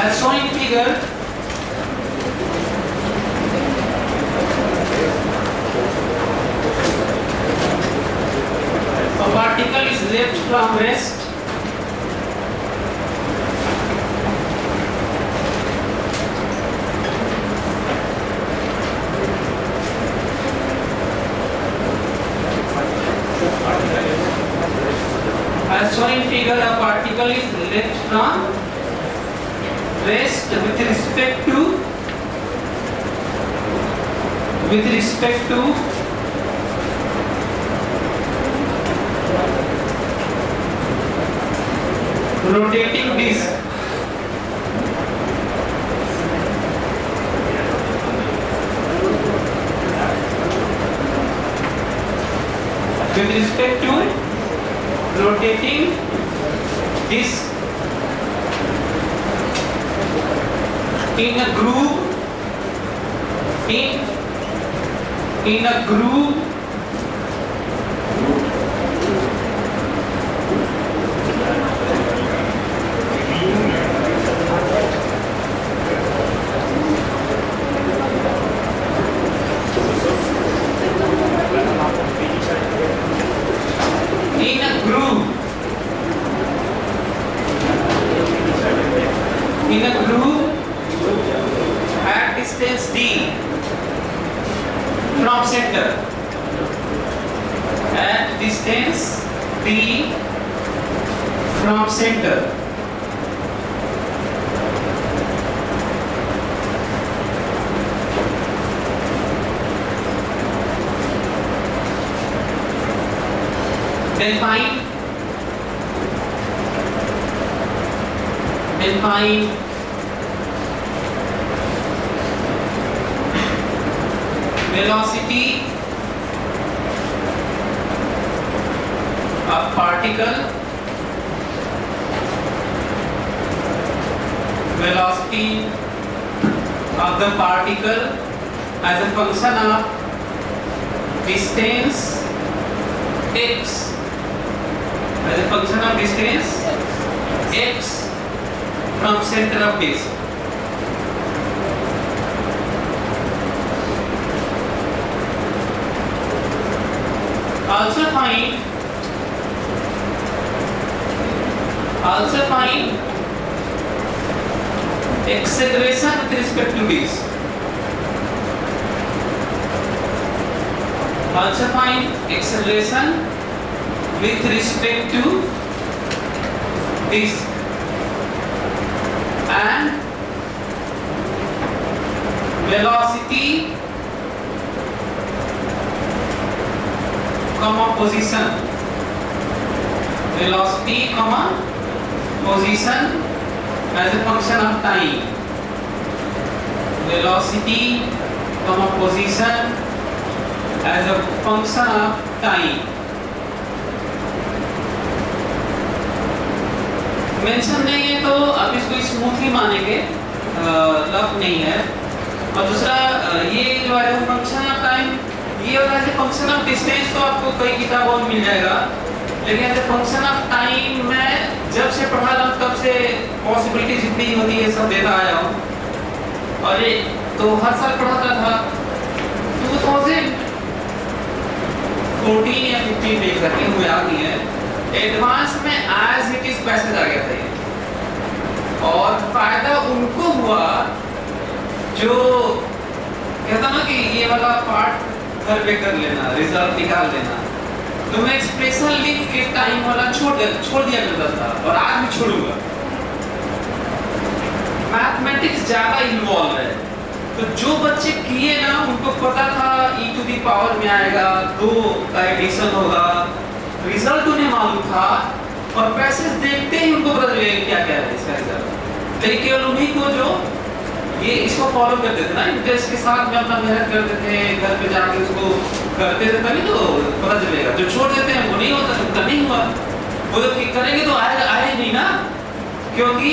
As shown in figure, a particle is left from rest as shown in figure. A particle is left from rest with respect to rotating disk. With respect to rotating disk in a groove, in a groove at distance d from center, at distance d from center. Then find velocity of particle, velocity of the particle as a function of distance x, as a function of distance x from center of disk. Also find acceleration with respect to disk. Also find acceleration with respect to disk and velocity, position, velocity, position as a function of time, velocity, position as a function of time. Mention नहीं है तो अब इसको smoothly मानेंगे, लफ नहीं है। और दूसरा ये जो है फंक्शन ऑफ टाइम, ये वाला है फंक्शन ऑफ डिस्टेंस, तो आपको कई किताबों में मिल जाएगा, लेकिन as a function of time मैं जब से पढ़ा रहा हूँ तब से पॉसिबिलिटी जितनी होती है सब देता आया हूँ। और ये तो हर साल पढ़ाता था 2014 या 15 में करके हुए आ गई है। एडवांस में एज इट इज पैसेज आ गया था ये, और फायदा उनको हुआ जो कहता ना कि ये वाला पार्ट घर पे कर लेना, रिजल्ट निकाल लेना, तो मैं एक्सप्रेशन लिख के टाइम वाला छोड़ दिया करता था, और आज भी छोड़ूंगा। मैथमेटिक्स ज्यादा इन्वॉल्व है, तो जो बच्चे किए ना उनको पता था e टू दी पावर में आएगा, 2 का एडिशन होगा, रिजल्ट उन्हें मालूम था, और पैसेज देखते ही उनको पता चलेगा क्या क्या है इसका रिजल्ट। लेकिन केवल उन्हीं को जो ये इसको फॉलो करते थे ना, इंटरेस्ट के साथ में अपना मेहनत करते थे, घर पे जाके उसको करते थे, तभी तो पता चलेगा। जो छोड़ देते हैं वो नहीं होता, उनका नहीं हुआ। वो तो करेंगे तो आए नहीं ना, क्योंकि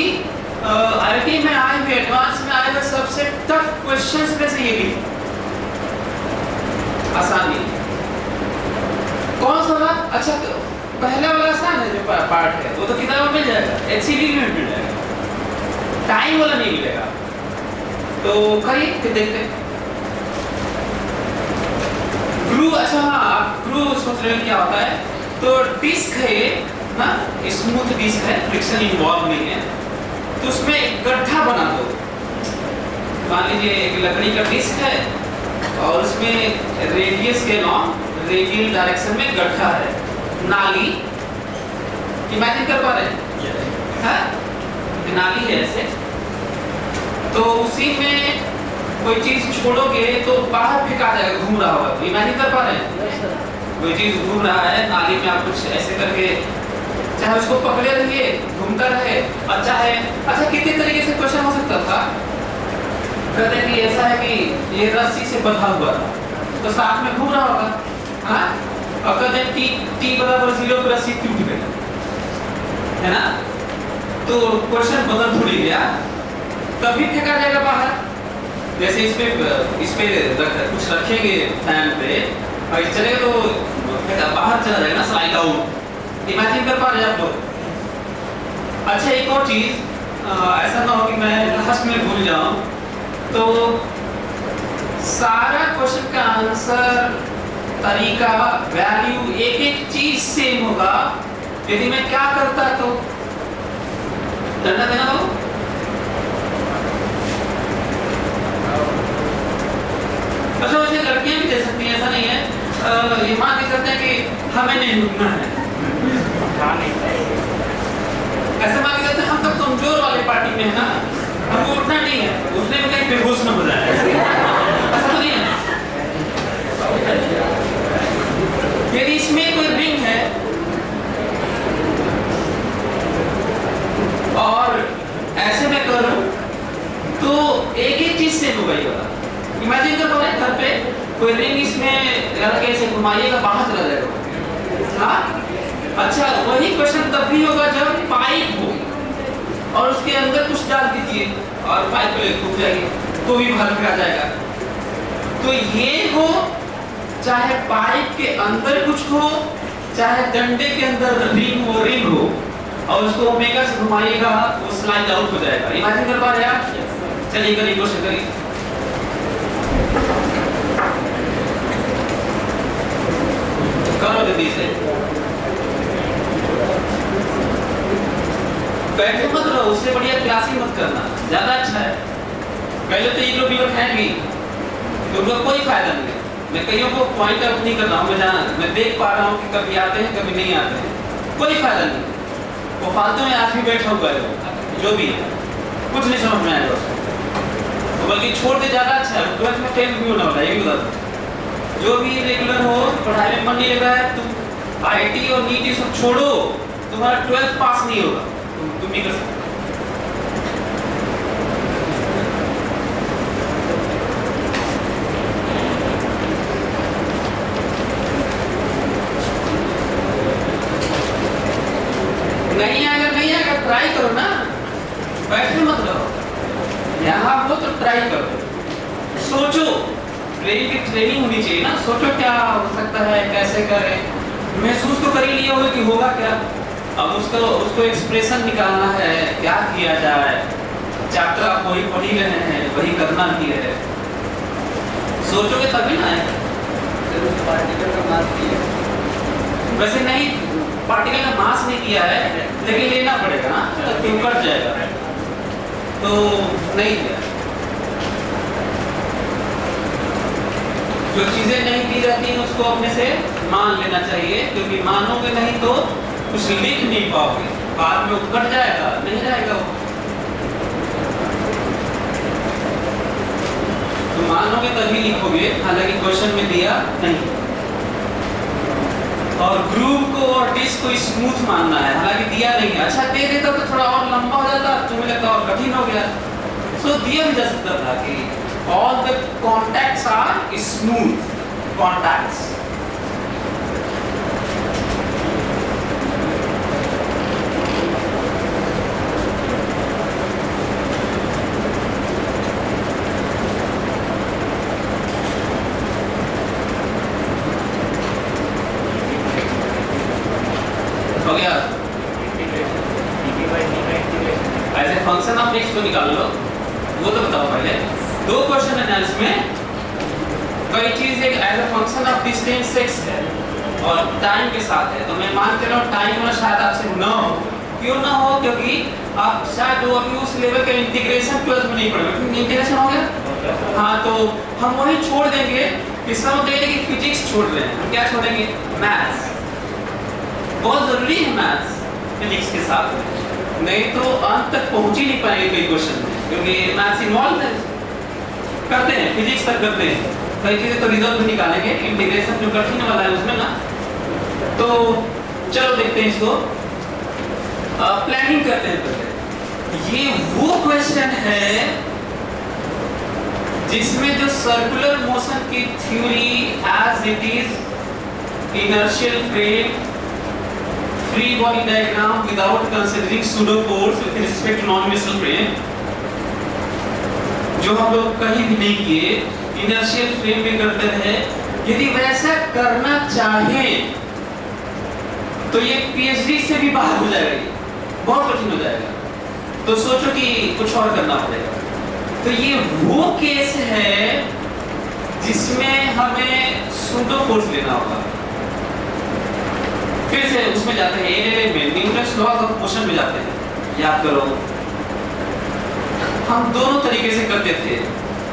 आईआईटी में आए हुए, एडवांस में आए हुए सबसे टफ क्वेश्चंस में से ये भी आसान नहीं। कौन सा वाला अच्छा, पहला वाला आसान है जो पार्ट है, वो तो किताब में मिल जाएगा, एचसीडी में मिल जाएगा। टाइम टाइम वाला नहीं मिलेगा। तो करिए फिर देखते हैं। ग्रू, अच्छा हाँ, ग्रू सोच रहे हो क्या होता है? तो डिस्क है ये ना, स्मूथ डिस्क है, फ्रिक्शन इन्वॉल्व नहीं है, तो उसमें एक गड्ढा बना दो। मान लीजिए एक लकड़ी का डिस्क है और उसमें रेडियस के लॉन्ग रेडियल डायरेक्शन में गड्ढा है, नाली। इमेजिन कर पा रहे हैं? हाँ? नाली है ऐसे, तो उसी में कोई चीज छोड़ोगे तो बाहर फेंका जाएगा, घूम रहा होगा। इमेजिन कर पा रहे हैं? कोई चीज घूम रहा है नाली में, आप कुछ ऐसे करके चाहे उसको पकड़े रहिए, घूमता रहे, अच्छा है। अच्छा, कितने तरीके से क्वेश्चन हो सकता था? कहते हैं कि ऐसा है कि ये रस्सी से बंधा हुआ था तो साथ में घूम रहा होगा, हाँ? और कहते हैं t बराबर 0 पर रस्सी टूट गई, है ना? तो क्वेश्चन बदल थोड़ी गया, तभी फेंका जाएगा बाहर। जैसे इस पे कुछ रखेंगे फैन पे और इस चलेगा तो बाहर चला जाएगा ना, स्लाइड आउट। इमेजिन कर पा रहे हैं आप लोग? अच्छा, एक और चीज, ऐसा ना हो कि मैं लास्ट में भूल जाऊं, तो सारा क्वेश्चन का आंसर, तरीका, वैल्यू, एक एक चीज सेम होगा। यदि मैं क्या करता तो डंडा देना हो, अच्छा वैसे लड़कियां भी दे सकती हैं, ऐसा नहीं है। ये मान के करते हैं कि हमें नहीं रुकना है, ऐसा मान के करते हैं हम तो कमजोर वाले पार्टी में है ना, हमको उठना नहीं है, उठने में कहीं बेहोश न हो जाए, ऐसा तो नहीं है। यदि इसमें कोई रिंग है और ऐसे में करूं तो एक एक चीज से होगा ये वाला। इमेजिन कर पा रहे हैं घर पे कोई रिंग इसमें लड़के से घुमाइएगा, बाहर चला जाएगा, हाँ? अच्छा, वही क्वेश्चन तब भी होगा जब पाइप हो और उसके अंदर कुछ डाल दीजिए और पाइप टूट जाएगी तो भी बाहर फेंका जाएगा। तो ये हो, चाहे पाइप के अंदर कुछ हो, चाहे डंडे के अंदर रिंग हो और उसको ओमेगा से घुमाइएगा, वो स्लाइड आउट हो जाएगा। इमेजिन कर पा रहे हैं आप? चलिए करिए, कोशिश करिए। करो जल्दी से, बैठे मत रहो, उससे बढ़िया क्लासिंग मत करना, ज्यादा अच्छा है। पहले तो ये लोग हैं भी, तो उनका कोई फायदा नहीं है। मैं कईयों को पॉइंट आउट नहीं कर रहा हूँ, मैं देख पा रहा हूँ कि कभी आते हैं कभी नहीं आते हैं, कोई फायदा नहीं। वो फालतू में आज भी बैठा हुआ है, जो भी है कुछ नहीं समझ में आएगा उसको, तो बल्कि छोड़ दे ज्यादा अच्छा है। 12th में फेल भी होना होता है, ये भी बता दो। जो भी रेगुलर हो, पढ़ाई में मन नहीं लग रहा है, तुम IIT और NEET सब छोड़ो, तुम्हारा 12th पास नहीं होगा, तुम नहीं कर सकते। नहीं आएगा ट्राई करो ना, बैठे मत रहो, यहाँ हो तो ट्राई करो, सोचो। ट्रेनिंग होनी चाहिए ना, सोचो क्या हो सकता है, कैसे करें, महसूस तो कर ही लिया होगा कि होगा क्या। अब उसको एक्सप्रेशन निकालना है, क्या किया जाए। चैप्टर आप वही पढ़ ही रहे हैं, वही करना भी है, सोचोगे तभी ना आएगा। वैसे नहीं, पार्टिकल का मास नहीं किया है, लेकिन लेना पड़ेगा ना, तो कट जाएगा, तो नहीं किया। जो चीजें नहीं दी जाती हैं उसको अपने से मान लेना चाहिए, क्योंकि मानोगे नहीं तो कुछ लिख नहीं पाओगे, बाद में उकट जाएगा, नहीं रहेगा वो। तो मानोगे तभी लिखोगे, हालांकि क्वेश्चन में दिया नहीं। और ग्रूव को और डिस्क को स्मूथ मानना है, हालांकि दिया नहीं है। अच्छा, दे देता तो थोड़ा और लंबा हो जाता, तुम्हें लगता और कठिन हो गया। सो दिया भी जा सकता था कि all the contacts are smooth contacts. हो गया? As a function of physics तो निकाल लो, वो तो बताओ पहले। दो क्वेश्चन है ना इसमें, कोई चीज एक as a function of distance x है और टाइम के साथ है, तो मैं मान के रहा टाइम वाला शायद आपसे न हो। क्यों ना हो? क्योंकि आप शायद वो अभी उस लेवल का इंटीग्रेशन 12th में नहीं पढ़े। इंटीग्रेशन हो गया? हाँ, तो हम वही छोड़ देंगे। इसका मतलब है कि फिजिक्स छोड़ रहे हैं, हम क्या छोड़ेंगे? मैथ्स। बहुत जरूरी है मैथ्स फिजिक्स के साथ, नहीं तो अंत तक पहुंच ही नहीं पाएंगे कोई क्वेश्चन में, क्योंकि मैथ्स इन्वॉल्व है। करते हैं फिजिक्स तक करते हैं, कई चीजें तो रिजल्ट भी निकालेंगे। इंटीग्रेशन जो कठिन वाला है उसमें ना, तो चलो देखते हैं इसको। प्लानिंग करते हैं पहले। ये वो क्वेश्चन है जिसमें जो सर्कुलर मोशन की theory as it is, inertial frame, free body diagram without considering pseudo force with respect to non universal frame, जो हम लोग कहीं भी नहीं किए, इनर्शियल फ्रेम में करते रहे। यदि वैसा करना चाहें तो ये पीएचडी से भी बाहर हो जाएगा, ये बहुत कठिन हो जाएगा। तो सोचो कि कुछ और करना पड़ेगा। तो ये वो केस है जिसमें हमें सूडो फोर्स लेना होगा। फिर से उसमें जाते हैं, न्यूटन्स लॉज ऑफ मोशन में जाते हैं। याद करो, हम दोनों तरीके से करते थे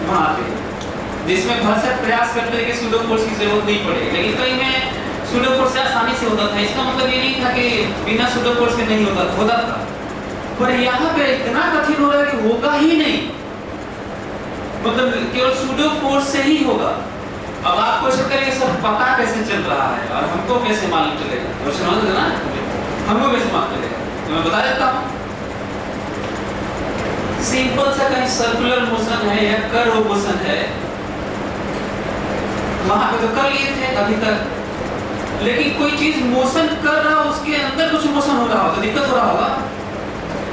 वहां पे, जिसमें भरसक प्रयास करते थे कि सूडो फोर्स की जरूरत नहीं पड़े, लेकिन कई में सूडो फोर्स से आसानी से होता था। इसका मतलब ये नहीं था कि बिना सूडो फोर्स के नहीं होता था। पर यहाँ पे इतना कठिन हो रहा है कि होगा ही नहीं, मतलब केवल सूडो फोर्स से ही होगा। अब आप क्वेश्चन करेंगे सर पता कैसे चल रहा है और हमको कैसे मालूम चलेगा? क्वेश्चन हो ना, हमको कैसे मालूम चलेगा? तो मैं बता देता हूँ। सिंपल सा कहीं सर्कुलर मोशन है या कर्व मोशन है, वहां पे तो कर लिए थे अभी तक, लेकिन कोई चीज मोशन कर रहा हो, उसके अंदर कुछ मोशन हो रहा हो तो दिक्कत हो रहा होगा।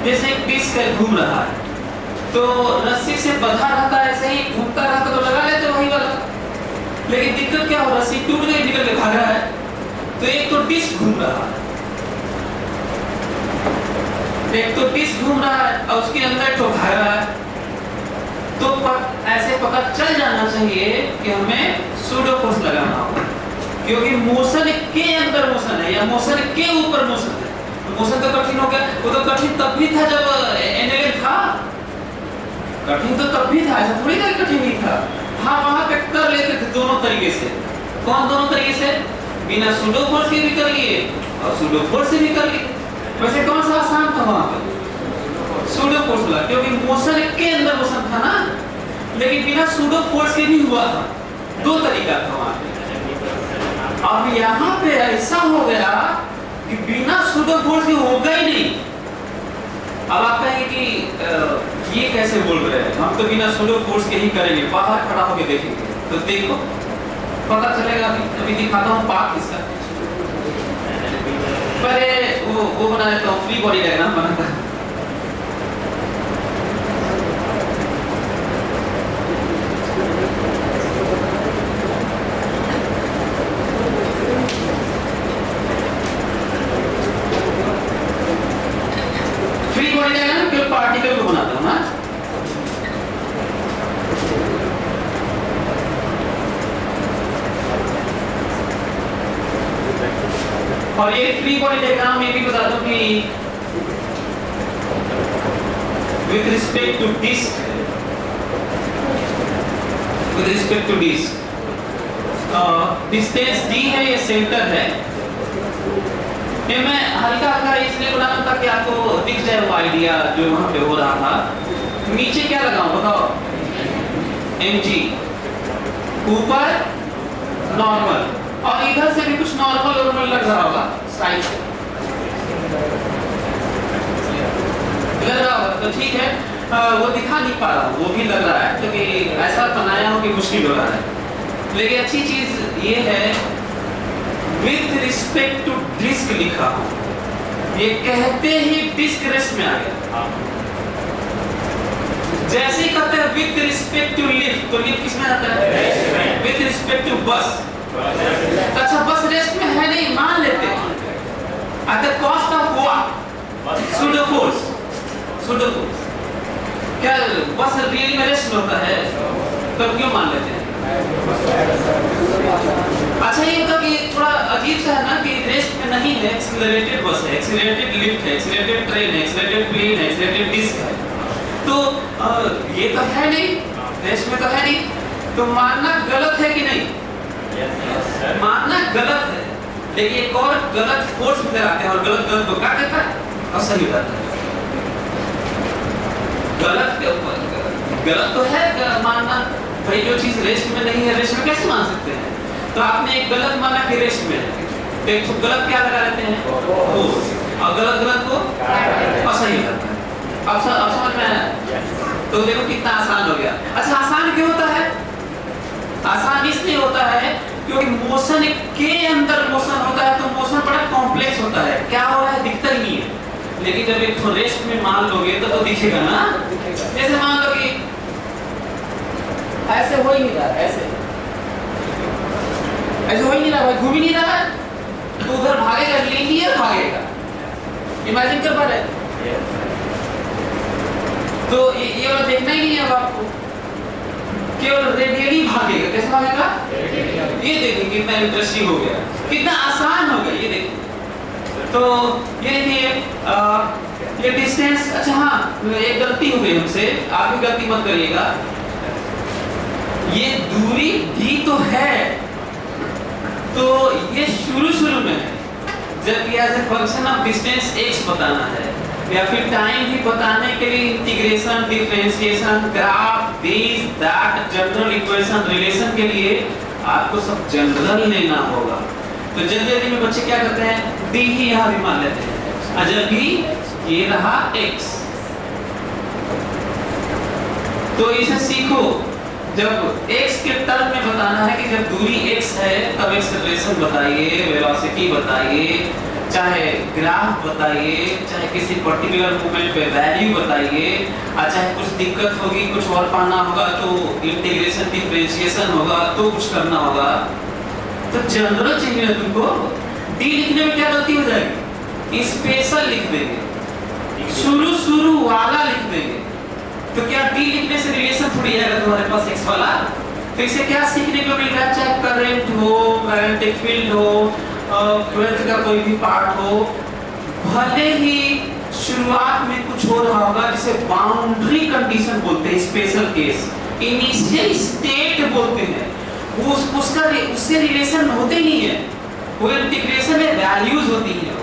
जैसे एक डिस्क है, घूम रहा है, तो रस्सी से बंधा रहता है, ऐसे ही घूमता रहता तो लगा लेते वही वाला। लेकिन दिक्कत क्या हो, रस्सी टूट गई, निकल के भाग रहा है। तो एक तो डिस्क घूम रहा है, एक तो डिस्क घूम रहा है और उसके अंदर तो भाग रहा है। तो ऐसे पता चल जाना चाहिए कि हमें सूडो फोर्स लगाना होगा, क्योंकि मोशन के अंदर मोशन है या मोशन के ऊपर मोशन है। तो मोशन तो कठिन हो गया। वो तो कठिन तब भी था जब एनएलएम था, कठिन तो तब भी था, ऐसा थोड़ी ना कठिन नहीं था। हाँ, वहां पे कर लेते थे दोनों तरीके से। कौन दोनों तरीके से? बिना सूडो फोर्स के भी कर लिए और सूडो फोर्स से भी कर लिए। वैसे कौन सा आसान था वहां पे? सूडो फोर्स वाला, क्योंकि मोशन के अंदर मोशन था ना, लेकिन बिना सूडो फोर्स के भी हुआ था। दो तरीका था वहां पे। अब यहाँ पे ऐसा हो गया कि बिना सूडो फोर्स के होगा ही नहीं। अब आप कहेंगे कि ये कैसे बोल रहे हैं, हम तो बिना सूडो फोर्स के ही करेंगे, बाहर खड़ा होकर देखेंगे। तो देखो पता चलेगा। अभी दिखाता हूँ पार्ट इसका। पहले वो बना देता हूँ, फ्री बॉडी डायग्राम बनाता है। पार्टिकल को बनाता हूं ना, और ये फ्री बॉडी डायग्राम में भी बता दूं कि with respect to disc, distance d है, ये सेंटर है। ये मैं हल्का हल्का इसलिए बना रहा था कि आपको दिख जाए वो आइडिया जो वहां पे हो रहा था। नीचे क्या लगाऊं बताओ? mg, ऊपर नॉर्मल, और इधर से भी कुछ नॉर्मल लग रहा होगा साइड से, लग रहा होगा तो ठीक है। वो दिखा नहीं पा रहा हूँ, वो भी लग रहा है क्योंकि ऐसा बनाया हो कि मुश्किल हो रहा है। लेकिन अच्छी चीज ये है विथ रिस्पेक्ट टू डिस्क लिखा हो, ये कहते ही डिस्क रेस्ट में आ गया। जैसे ही कहते हैं विथ रिस्पेक्ट टू लिफ्ट, तो लिफ्ट किसमें आता है? विथ रिस्पेक्ट टू बस। अच्छा, बस रेस्ट में है नहीं, मान लेते हैं। At the cost of what? Pseudo force. क्या बस रियली में रेस्ट में होता है? तो क्यों मान लेते हैं? अच्छा ये मतलब कि थोड़ा अजीब सा है ना कि रेस्ट में नहीं है, एक्सीलरेटेड बस है, एक्सीलरेटेड लिफ्ट है, एक्सीलरेटेड ट्रेन है, एक्सीलरेटेड प्लेन है, एक्सीलरेटेड डिस्क है। तो ये तो है नहीं, रेस्ट में तो है नहीं, तो मानना गलत है कि नहीं? मानना गलत है, लेकिन एक और गलत फोर्स भी लगाते हैं और गलत गलत को काट देता है और सही हो जाता है। गलत तो है मानना, भाई जो चीज रेस्ट में नहीं है रेस्ट में कैसे मान सकते हैं? तो आपने एक गलत माना कि रेस्ट में है, तो एक तो गलत क्या लगा लेते हैं? फोर्स, और गलत गलत को असही हो जाता है। अब समझ में आया? तो देखो कितना आसान हो गया। अच्छा आसान क्यों होता है? आसान इसलिए होता है क्योंकि मोशन के अंदर मोशन होता है, तो मोशन बड़ा कॉम्प्लेक्स होता है, क्या हो रहा है दिखता ही नहीं है। लेकिन जब एक रेस्ट में मान लोगे तो दिखेगा ना। जैसे मान लो कि ऐसे हो ही नहीं रहा, ऐसे हो ही नहीं रहा, भाई घूम ही नहीं रहा है, तो उधर भागेगा, लीनियर भागेगा। इमेजिन कर पा रहे? तो ये वाला देखना ही नहीं है अब आपको, केवल रेडियली भागेगा। कैसे भागेगा? ये देखिए कितना इंटरेस्टिंग हो गया, कितना आसान हो गया, ये देखिए। तो ये देखिए ये डिस्टेंस। अच्छा हाँ, एक गलती हो गई हमसे, आप भी गलती मत करिएगा। ये दूरी डी तो है, तो ये शुरू में है, जब as a function of distance x बताना है या फिर टाइम भी बताने के लिए integration, differentiation, graph, this that, general equation, relation के लिए आपको सब जनरल लेना होगा। तो जनरली में बच्चे क्या करते हैं? डी ही यहाँ भी मान लेते हैं, जब भी ये रहा x। तो इसे सीखो, जब x के टर्म में बताना है कि जब दूरी x है तब एक्सेलरेशन बताइए, वेलोसिटी बताइए, चाहे ग्राफ बताइए, चाहे किसी पर्टिकुलर मूवमेंट पे वैल्यू बताइए, और चाहे कुछ दिक्कत होगी, कुछ और पाना होगा तो इंटीग्रेशन, डिफरेंशिएशन होगा, तो कुछ करना होगा। तो जनरल चाहिए ना तुमको। डी लिखने में क्या गलती हो जाएगी? स्पेशल लिख देंगे, शुरू वाला लिख देंगे। तो क्या डी लिखने से रिलेशन थोड़ी आएगा तुम्हारे पास x वाला? तो इसे क्या सीखने को मिल रहा है? चाहे करंट हो, मैग्नेटिक फील्ड हो, फ्लूइड का कोई भी पार्ट हो, भले ही शुरुआत में कुछ हो रहा होगा जिसे बाउंड्री कंडीशन बोलते हैं, स्पेशल केस, इनिशियल स्टेट बोलते हैं, उससे रिलेशन होते नहीं है, वो इंटीग्रेशन में वैल्यूज होती हैं।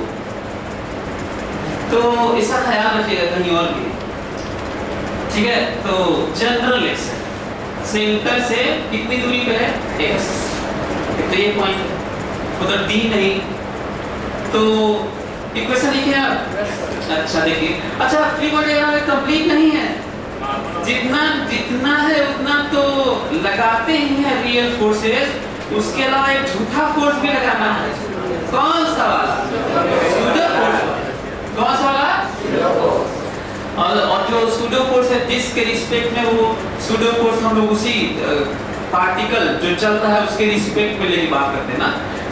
तो इसका ख्याल रखिएगा कहीं और भी, ठीक है? तो जनरल x सेंटर से कितनी दूरी पे है? x। तो ये पॉइंट उधर डी नहीं, तो इक्वेशन लिखिए आप। अच्छा देखिए, अच्छा फ्री बॉडी में कंप्लीट नहीं है, जितना है उतना तो लगाते ही हैं रियल फोर्सेस, उसके अलावा एक झूठा फोर्स भी लगाना है। कौन सा वाला? Pseudo force. कौन सा वाला? और जो सूडो फोर्स है डिस्क के रिस्पेक्ट में, वो सूडो फोर्स हम लोग उसी पार्टिकल जो चल रहा है उसके रिस्पेक्ट में लेके बात करते हैं ना,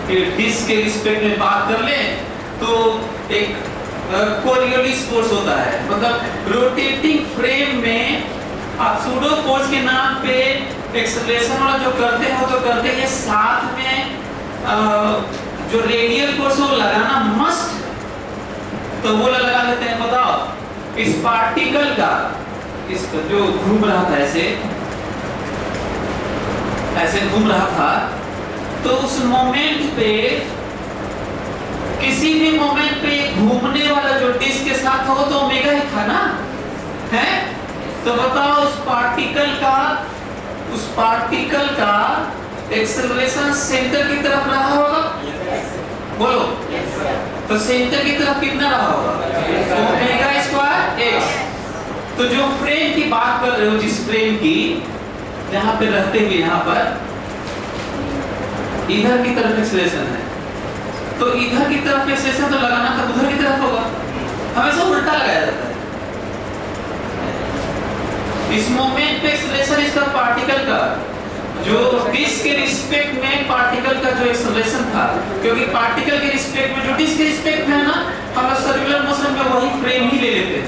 कि डिस्क के रिस्पेक्ट में बात कर ले तो एक कोरियोलिस फोर्स होता है, मतलब रोटेटिंग फ्रेम में आप सूडो फोर्स के नाम पे एक्सेलरेशन वाला जो करते हैं वो तो करते हैं, साथ में जो रेडियल फोर्स वो लगाना मस्ट, तो वो लगा लेते हैं। बताओ इस पार्टिकल का, इस जो घूम रहा था ऐसे घूम रहा था, तो उस मोमेंट पे, किसी भी मोमेंट पे घूमने वाला जो डिस्क के साथ हो तो ओमेगा ही था ना, है? तो बताओ उस पार्टिकल का एक्सेलरेशन सेंटर की तरफ रहा होगा? बोलो। तो सेंटर की तरफ कितना रहा होगा? Omega square x। तो जो फ्रेम की बात कर रहे हो, जिस फ्रेम की जहां पे रहते हुए यहाँ पर इधर की तरफ एक्सेलरेशन है, तो इधर की तरफ एक्सेलरेशन तो लगाना था उधर की तरफ होगा, हमेशा उल्टा लगाया जाता है। इस मोमेंट पे एक्सेलरेशन इसका पार्टिकल का जो डिस्क के रिस्पेक्ट में पार्टिकल का जो एक्सेलरेशन था, क्योंकि पार्टिकल के रिस्पेक्ट में जो डिस्क के रिस्पेक्ट में है ना, हम सर्कुलर मोशन में वही फ्रेम ही ले लेते हैं।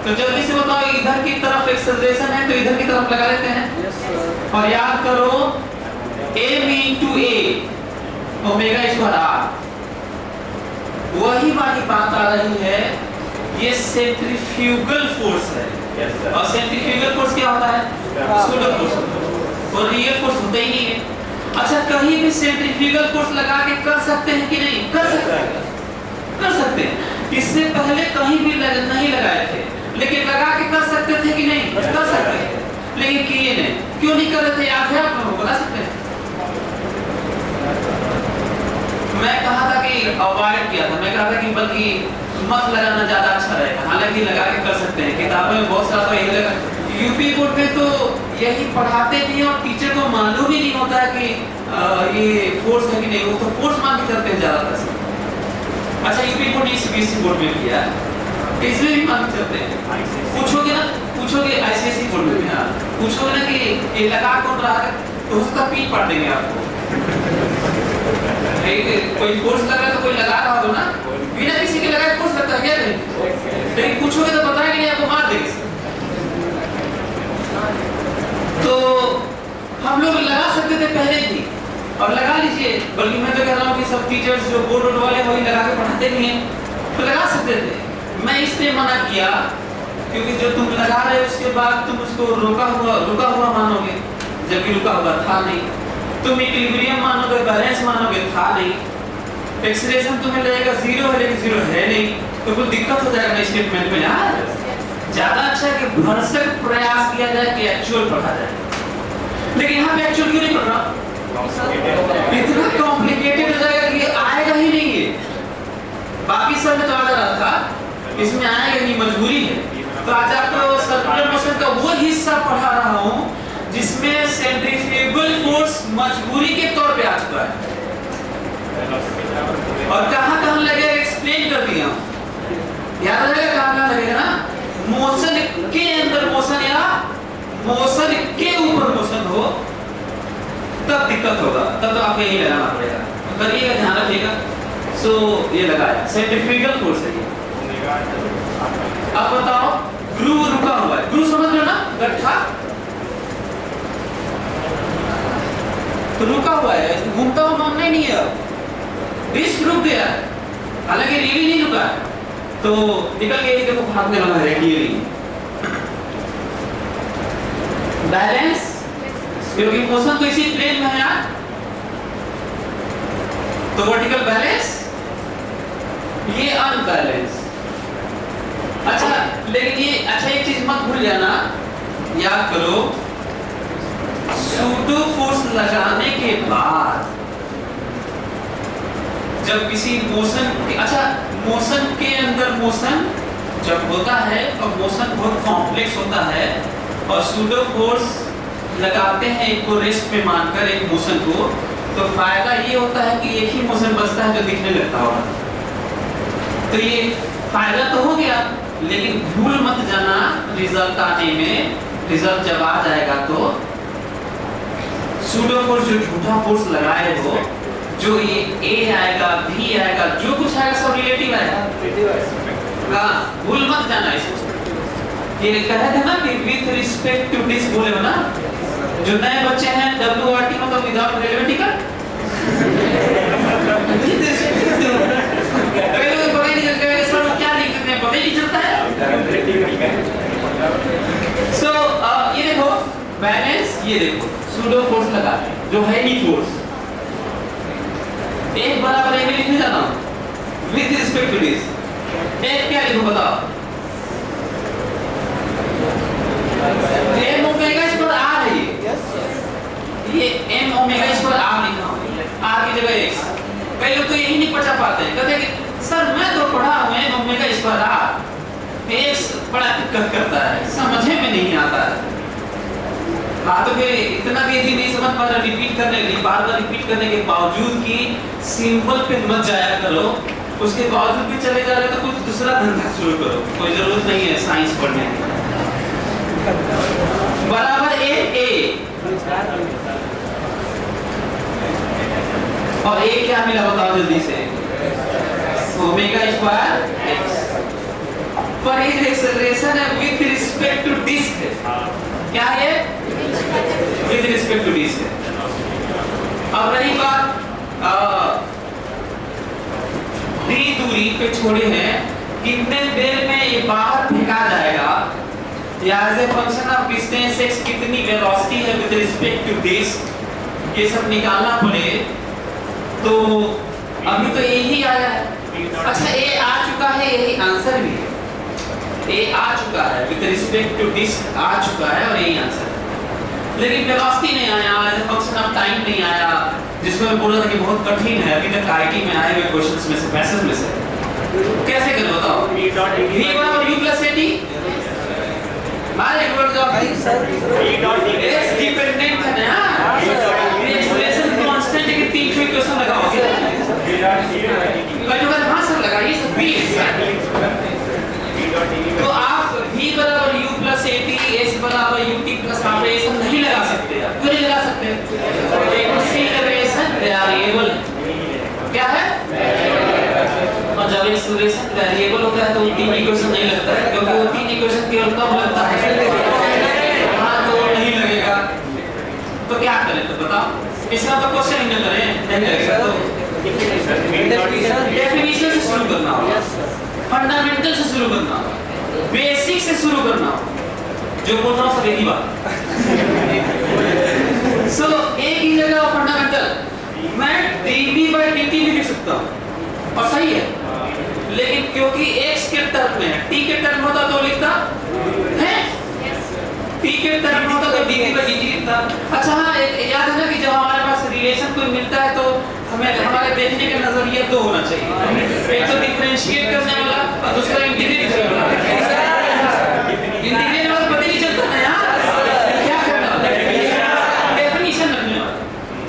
तो जल्दी से बताओ इधर की तरफ एक्सेलरेशन है तो इधर की तरफ लगा लेते हैं। और याद करो m into a omega square r, वही वाली बात आ रही है, ये सेंट्रीफ्यूगल फोर्स है। और सेंट्रीफ्यूगल फोर्स क्या होता है? सूडो फोर्स, और रियल फोर्स होता ही नहीं है। अच्छा, कहीं भी सेंट्रीफ्यूगल फोर्स लगा के कर सकते हैं कि नहीं? कर सकते हैं, कर सकते हैं। इससे पहले कहीं भी नहीं लगाए थे, लेकिन लगा के कर सकते थे कि नहीं? कर सकते हैं, लेकिन किए नहीं। क्यों नहीं कर रहे थे? याद है आप लोगों को? बता सकते हैं? मैं कहा था कि अवॉइड किया था, मैं कहा था कि बल्कि मत लगाना ज्यादा अच्छा रहेगा, हालांकि लगा के कर सकते हैं। किताबों में बहुत सारा यही लगा। यूपी बोर्ड में तो यही पढ़ाते भी हैं और टीचर को मालूम ही नहीं होता है कि ये फोर्स है कि नहीं, वो तो फोर्स मान के चलते हैं ज्यादातर। अच्छा, यूपी बोर्ड नहीं, सीबीएसई बोर्ड में भी है, इसमें भी मान के चलते हैं। पूछोगे ना, पूछोगे आईसीएसई बोर्ड में भी, हाँ पूछोगे ना कि ये लगा कौन रहा है, तो उसका पीठ पाट देंगे आपको। कोई फोर्स लग रहा है तो कोई लगा रहा हो ना, बिना किसी के लगाए फोर्स लगता है क्या? नहीं, लेकिन पूछोगे तो बताएंगे नहीं, आपको मार देंगे। तो हम लोग लगा सकते थे पहले भी, और लगा लीजिए। बल्कि मैं तो कह रहा हूँ कि सब टीचर्स जो बोर्ड वाले वही लगा के पढ़ाते भी हैं, तो लगा सकते थे। मैं इसलिए मना किया क्योंकि जो तुम लगा रहे हो उसके बाद तुम उसको रुका हुआ मानोगे, जबकि रुका हुआ था नहीं। तुम इक्विलिब्रियम मानोगे, बैलेंस मानोगे, था नहीं। एक्सीलरेशन तुम्हें लगेगा जीरो है, लेकिन जीरो है नहीं, तो कुछ दिक्कत हो जाएगा स्टेटमेंट में। यार ज्यादा अच्छा है कि भरसक प्रयास किया जाए कि एक्चुअल पढ़ा जाए। लेकिन यहाँ पे एक्चुअल क्यों नहीं पढ़ रहा? इतना कॉम्प्लिकेटेड हो जाएगा कि आएगा ही नहीं है। बाकी सब में तो आ रहा था, इसमें आएगा नहीं, मजबूरी है। तो आज आपको सर्कुलर मोशन का वो हिस्सा पढ़ा रहा हूँ जिसमें सेंट्रीफ्यूगल फोर्स मजबूरी के तौर पे आ चुका है, और कहाँ लगेगा एक्सप्लेन कर दिया। याद रहेगा कहाँ लगेगा ना? मोशन के अंदर मोशन या मोशन के ऊपर मोशन हो तब दिक्कत होगा, तब तो आपको यही लगाना पड़ेगा। करिएगा, ध्यान रखिएगा। सो ये लगाया सेंट्रीफ्यूगल फोर्स है ये। अब बताओ, ग्रूव रुका हुआ है, ग्रूव समझ लो ना, गट्ठा तो रुका हुआ है, घूमता हुआ मामला नहीं है। डिस्क रुक गया है, हालांकि रियली नहीं रुका है, तो निकल गया। देखो भागने वाला है क्लियरली। बैलेंस, क्योंकि मोशन तो इसी प्लेन में है यार, तो वर्टिकल बैलेंस, ये अनबैलेंस। अच्छा, लेकिन ये अच्छा एक चीज मत भूल जाना, याद करो, सूडो फोर्स लगाने के बाद जब किसी मोशन, अच्छा मोशन के अंदर मोशन जब होता है और मोशन बहुत कॉम्प्लेक्स होता है, और सूडो फोर्स लगाते हैं एक को रेस्ट पे मानकर एक मोशन को, तो फायदा ये होता है कि एक ही मोशन बचता है जो दिखने लगता होगा। तो ये फायदा तो हो गया, लेकिन भूल मत जाना रिजल्ट आने में, रिजल्ट जब आ जाएगा तो सूडो फोर्स जो झूठा फोर्स लगाए हो, जो ये A आएगा, B आएगा, जो कुछ आएगा सब रिलेटिव आएगा। हाँ, भूल मत जाना इसको। ये कहे थे ना कि विथ रिस्पेक्ट टू दिस, बोले हो ना, जो नए बच्चे हैं WRT मतलब विदाउट रेलेवेंट टिकट, कई लोग पता ही नहीं चलता है सर क्या लिखते हैं, पता ही नहीं चलता है। सो ये देखो बैलेंस, ये देखो सूडो फोर्स लगा जो है ही फोर्स, एक बराबर एक लिखने जाना विद रिस्पेक्ट टू दिस। एक क्या लिखो बताओ? m ओमेगा स्क्वायर r है ये m ओमेगा स्क्वायर r लिखा हूं, r की जगह x। कई लोग तो यही नहीं पढ़ा पाते हैं, कहते हैं कि सर मैं तो पढ़ा हूं m omega square r, x बड़ा दिक्कत करता है, समझे में नहीं आता है। हाँ, तो फिर इतना भी यदि नहीं समझ पा रहे, रिपीट करने के लिए बार-बार रिपीट करने के बावजूद कि सिंपल पे मत जाया करो, उसके बावजूद भी चले जा रहे तो कुछ दूसरा धंधा शुरू करो, कोई जरूरत नहीं है साइंस पढ़ने की। बराबर a और a क्या मिला बताओ जल्दी से? Omega square x। पर ये एक्सेलरेशन है विद रिस्पेक्ट टू डिस्क, पे छोड़े हैं, कितने देर में ये बाहर फेंका जाएगा, या as a function of distance x कितनी वेलोसिटी है विद रिस्पेक्ट टू दिस, ये सब निकालना पड़े। तो अभी तो यही आया है। अच्छा ए आ चुका है, यही आंसर भी है। ए आ चुका है विद रिस्पेक्ट टू दिस आ चुका है और यही आंसर है। लेकिन वेलोसिटी नहीं आया, as a function of time नहीं आया, जिसको मैं बोला था कि बहुत कठिन है अभी तक आईटी में आए हुए क्वेश्चंस में से, पैसेज में से। कैसे कर बताओ? v बराबर u प्लस at मार एक बार जाओ भाई सर, x डिपेंडेंट है ना, ये एक्सप्रेशन कांस्टेंट के तीन कोई क्वेश्चन लगाओगे कई बार। हां सर लगाइए सब भी। तो आप v बराबर u प्लस at, s बराबर ut प्लस आप ये सब नहीं लगा सकते, आप क्यों नहीं लगा सकते? एक्सीलरेशन वेरिएबल क्या है, और जब एक्सीलरेशन वेरिएबल होता है तो तीन इक्वेशन नहीं लगता है, क्योंकि वो तीन इक्वेशन केवल कब लगता है, हां तो नहीं लगेगा। तो क्या करें तो बताओ, इसका तो क्वेश्चन ही न करें, नहीं लगेगा तो डेफिनेशन से शुरू करना होगा, फंडामेंटल से शुरू करना होगा, बेसिक से शुरू करना होगा। जो बोल रहा हूं सब एक ही बात। सो एक ही जगह फंडामेंटल मैं dv/dt भी लिख सकता हूं और सही है, लेकिन क्योंकि x के टर्म में है, t के टर्म होता तो लिखता है, t के टर्म होता तो dv/dt लिखता। अच्छा हाँ, याद है ना कि जब हमारे पास रिलेशन कोई मिलता है तो हमें हमारे देखने का नजरिया दो होना चाहिए, एक तो डिफरेंशिएट करने वाला और दूसरा इंटीग्रेट करने वाला। इंटीग्रेट वाला पता नहीं चलता ना यार, क्या करना होता है, डेफिनेशन रखने वाला,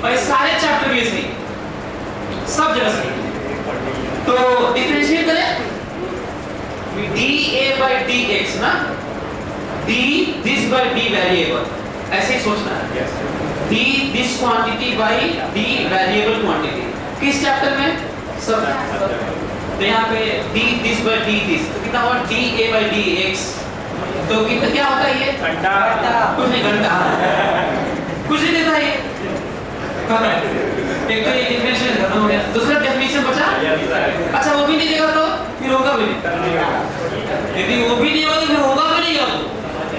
और सारे चैप्टर में सही, सब जगह सही। तो डिफरेंशिएट करें dA/dx ना, d this by d variable, ऐसे ही सोचना है, d this quantity by d variable quantity. किस चैप्टर में? सब। तो यहाँ पे d this by d this, तो कितना हुआ dA/dx, तो कितना क्या होता है ये? घंटा। कुछ नहीं, घंटा कुछ नहीं देता ये। एक तो ये डिफरेंशियल खत्म हो गया, दूसरा डेफिनेशन बचा। अच्छा वो भी नहीं देगा तो फिर होगा भी नहीं, यदि वो भी नहीं होगा तो फिर होगा भी नहीं आपको,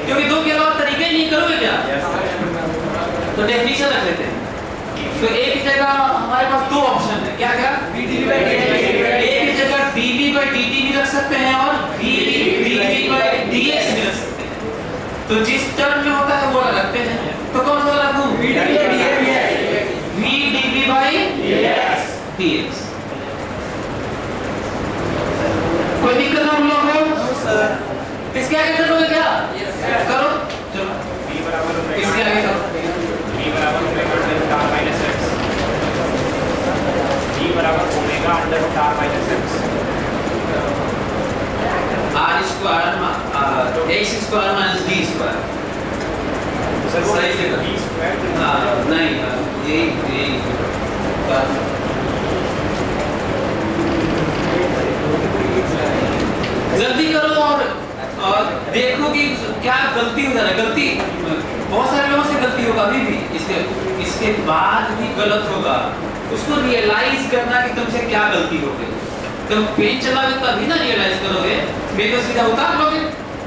क्योंकि दो के अलावा तरीके ही नहीं करोगे क्या। तो डेफिनेशन रख लेते हैं। तो एक जगह हमारे पास दो ऑप्शन है, क्या क्या? एक जगह dv/dt भी रख सकते हैं और dv/dx भी रख सकते हैं। तो जिस टर्म में होता है वो रखते हैं, तो कौन सा रखूं? dv/dx। कोई दिक्कत ना हम लोग हो सर, इसके आगे करोगे क्या? करो चलो, इसके आगे करो। v बराबर omega delta minus x, v बराबर omega under root r minus x, r square x square minus d square. सही से d स्क्वायर, हां नहीं ये जल्दी करो और देखो कि क्या गलती हो जा रहा है। गलती बहुत सारे लोगों से गलती होगा अभी भी, इसके बाद भी गलत होगा, उसको रियलाइज करना कि तुमसे क्या गलती हो गई। तुम पेन चलाओगे तभी ना रियलाइज करोगे, मैं तो सीधा उतार लोगे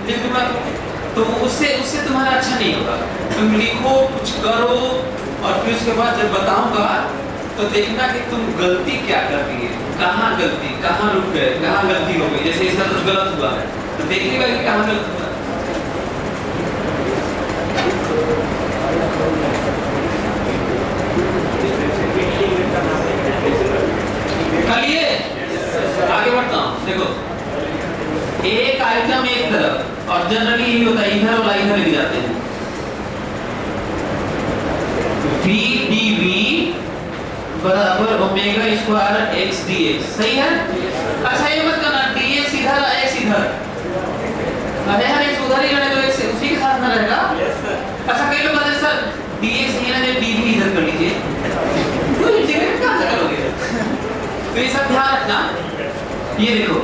लिख दूंगा तो उससे तुम्हारा अच्छा नहीं होगा। तुम लिखो, कुछ करो, और फिर उसके बाद जब बताऊंगा तो देखना कि तुम गलती क्या कर रही है, कहाँ गलती, कहाँ रुक गए, कहाँ गलती हो गई। जैसे इसका कुछ गलत हुआ है तो देखिएगा कि कहाँ गलत हुआ। चलिए आगे बढ़ता हूँ। देखो एक आइटम एक तरफ, और जनरली यही होता है, इधर वाला इधर ले जाते हैं। v dv बराबर ओमेगा स्क्वायर x dx, सही है। अच्छा ये मत करना dx इधर x इधर, अरे यार x उधर ही रहने दो, x उसी के साथ ना रहेगा। अच्छा कई लोग कहते हैं सर dx नहीं रहने dv इधर कर लीजिए, तो इंटीग्रेट कहाँ से करोगे? तो ये सब ध्यान रखना। ये देखो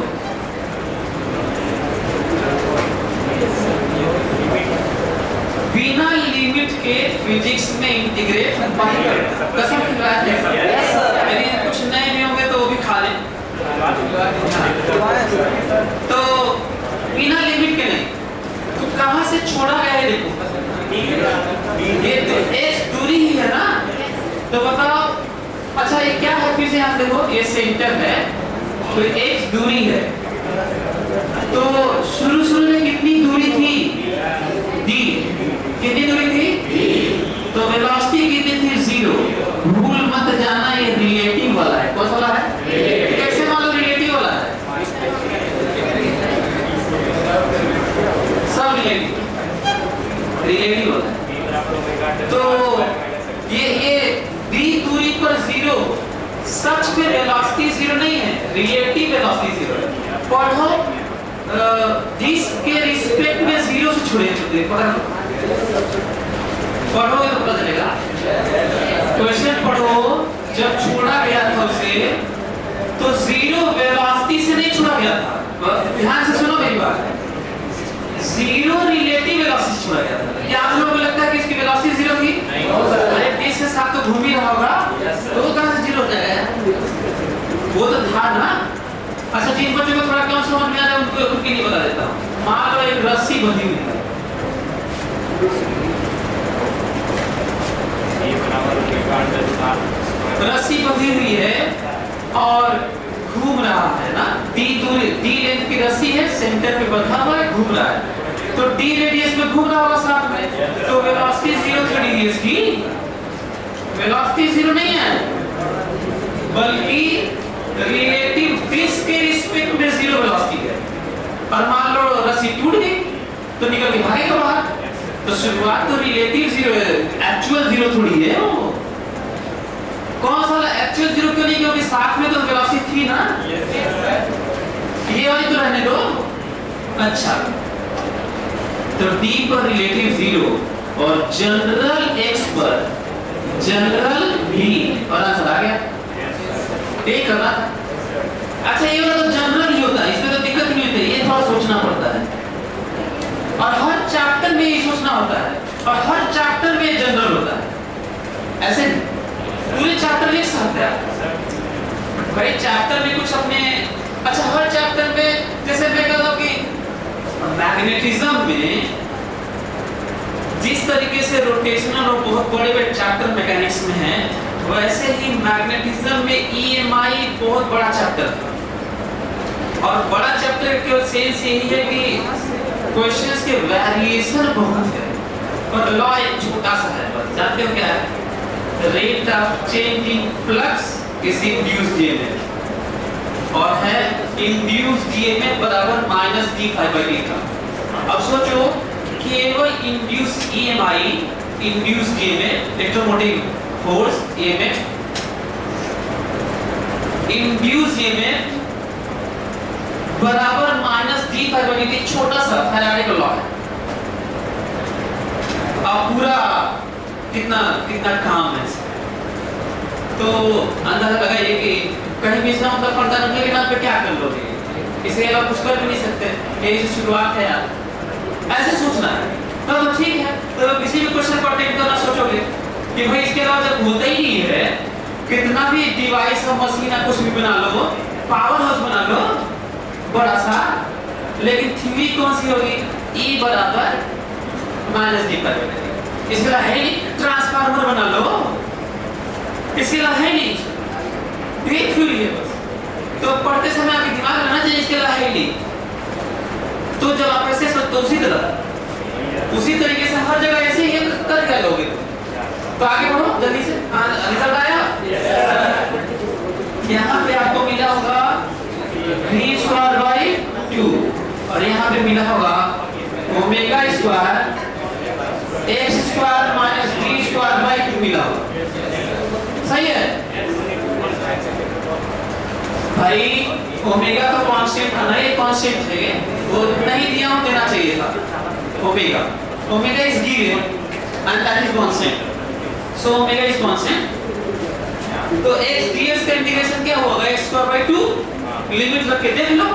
बिना लिमिट के फिजिक्स में इंटीग्रेट कसम खिलाया है। यदि कुछ नए नहीं होंगे तो वो भी खा लें। तो बिना लिमिट के नहीं, तो कहां से छोड़ा गया है देखो, ये तो x दूरी ही है ना, तो बताओ। अच्छा ये क्या है, फिर से यहाँ देखो, ये सेंटर है, तो x दूरी है, तो शुरू में कितनी दूरी थी, d, कितनी दूरी थी, तो वेलोसिटी कितनी थी, 0। भूल मत जाना ये रिलेटिव वाला है, कौन सा वाला है, कैसे मालूम रिलेटिव वाला है, सब रिलेटिव वाला है। तो ये d दूरी पर 0, सच में वेलोसिटी 0 नहीं है, रिलेटिव वेलोसिटी 0 है। पढ़ो जिसके रिस्पेक्ट में 0 से छोड़े पढ़ो तो पता चलेगा। क्वेश्चन पढ़ो, जब छोड़ा गया था उसे तो 0 वेलोसिटी से नहीं छोड़ा गया था, ध्यान से सुनो मेरी बात, 0 रिलेटिव वेलोसिटी से छोड़ा गया था। क्या आप लोगों को लगता है कि इसकी वेलोसिटी 0 थी? अरे 20 के साथ तो घूम ही रहा होगा, तो वो कहां से 0 हो जाएगा, वो तो था ना। अच्छा जिन बच्चों को थोड़ा कम समझ में आ रहा है उनके लिए बता देता हूँ। मान लो एक रस्सी बंधी हुई है, रस्सी बंधी हुई है और घूम रहा है ना, d लेंथ की रस्सी है, सेंटर पे बंधा हुआ है, घूम रहा है, तो d रेडियस में घूम रहा होगा साथ में, तो वेलोसिटी 0 थी रेडियस की, वेलोसिटी 0 नहीं है, बल्कि रिलेटिव दिस के रिस्पेक्ट में 0 वेलोसिटी है। और मान लो रस्सी टूट गई तो निकल के भागेगा बाहर, तो शुरुआत तो रिलेटिव 0 है, एक्चुअल 0 थोड़ी है वो। कौन सा एक्चुअल 0 क्यों नहीं, क्योंकि साथ में तो वेलोसिटी थी ना, ये वाली तो रहने दो। अच्छा तो d पर रिलेटिव 0 और जनरल x पर जनरल v, और आंसर आ गया, ये करना। अच्छा ये वाला तो जनरल ही होता है, इसमें तो दिक्कत नहीं होती, ये थोड़ा सोचना पड़ता है, और हर चैप्टर में ये सोचना होता है, और हर चैप्टर में जनरल होता है, ऐसे पूरे चैप्टर एक साथ है भाई, चैप्टर में कुछ अपने। अच्छा हर चैप्टर में, जैसे मैं कहता हूं कि मैग्नेटिज्म में जिस तरीके से रोटेशनल और बहुत बड़े चैप्टर मैकेनिक्स में है, वैसे ही मैग्नेटिज्म में EMI बहुत बड़ा चैप्टर था, और बड़ा चैप्टर का सेंस यही है कि क्वेश्चंस के वेरिएशन बहुत है, और लॉ एक छोटा सा है, बस जानते हो क्या है, rate of change in flux is induced EMF, और है इंड्यूस्ड ईएमएफ बराबर -d∅dt का। अब सोचो केवल induced EMI, induced EMF, electromotive force EMF, induced EMF बराबर -d∅dt, छोटा सा फैराडे का लॉ है। अब पूरा कितना काम है, तो अंदाजा लगाइए कि कहीं भी इसका मतलब पड़ता नहीं, लेकिन आप क्या कर लोगे, इसके अलावा कुछ कर भी नहीं सकते, यही शुरुआत है यार, ऐसे सोचना है। तो ठीक है, तो किसी भी क्वेश्चन को अटेम्प्ट करना सोचोगे कि भाई इसके अलावा जब होता ही नहीं है, कितना भी डिवाइस और मशीन या कुछ भी बना लो, पावर हाउस बना लो बड़ा सा, लेकिन थ्योरी कौन सी होगी, E बराबर -d∅dt। इसके अलावा है नहीं, ट्रांसफार्मर बना लो, इसके अलावा है नहीं, ये थ्योरी है बस। तो पढ़ते समय आपके दिमाग में रहना चाहिए इसके अलावा है नहीं, तो जब आप ऐसे सोचते उसी तरीके से हर जगह ऐसे ही कर क्या लोगे। तो आगे बढ़ो जल्दी से, रिजल्ट आया, यहाँ पे आपको मिला होगा v²/2, और यहाँ पे मिला होगा ω² x² - d² मिला होगा, सही है भाई। ओमेगा तो कांस्टेंट था ना, ये कांस्टेंट है, वो नहीं दिया हूं, देना चाहिए था। Omega is given and that is constant, so omega is constant. तो x ds का इंटीग्रेशन क्या होगा, x²/2, लिमिट रख के देख लो,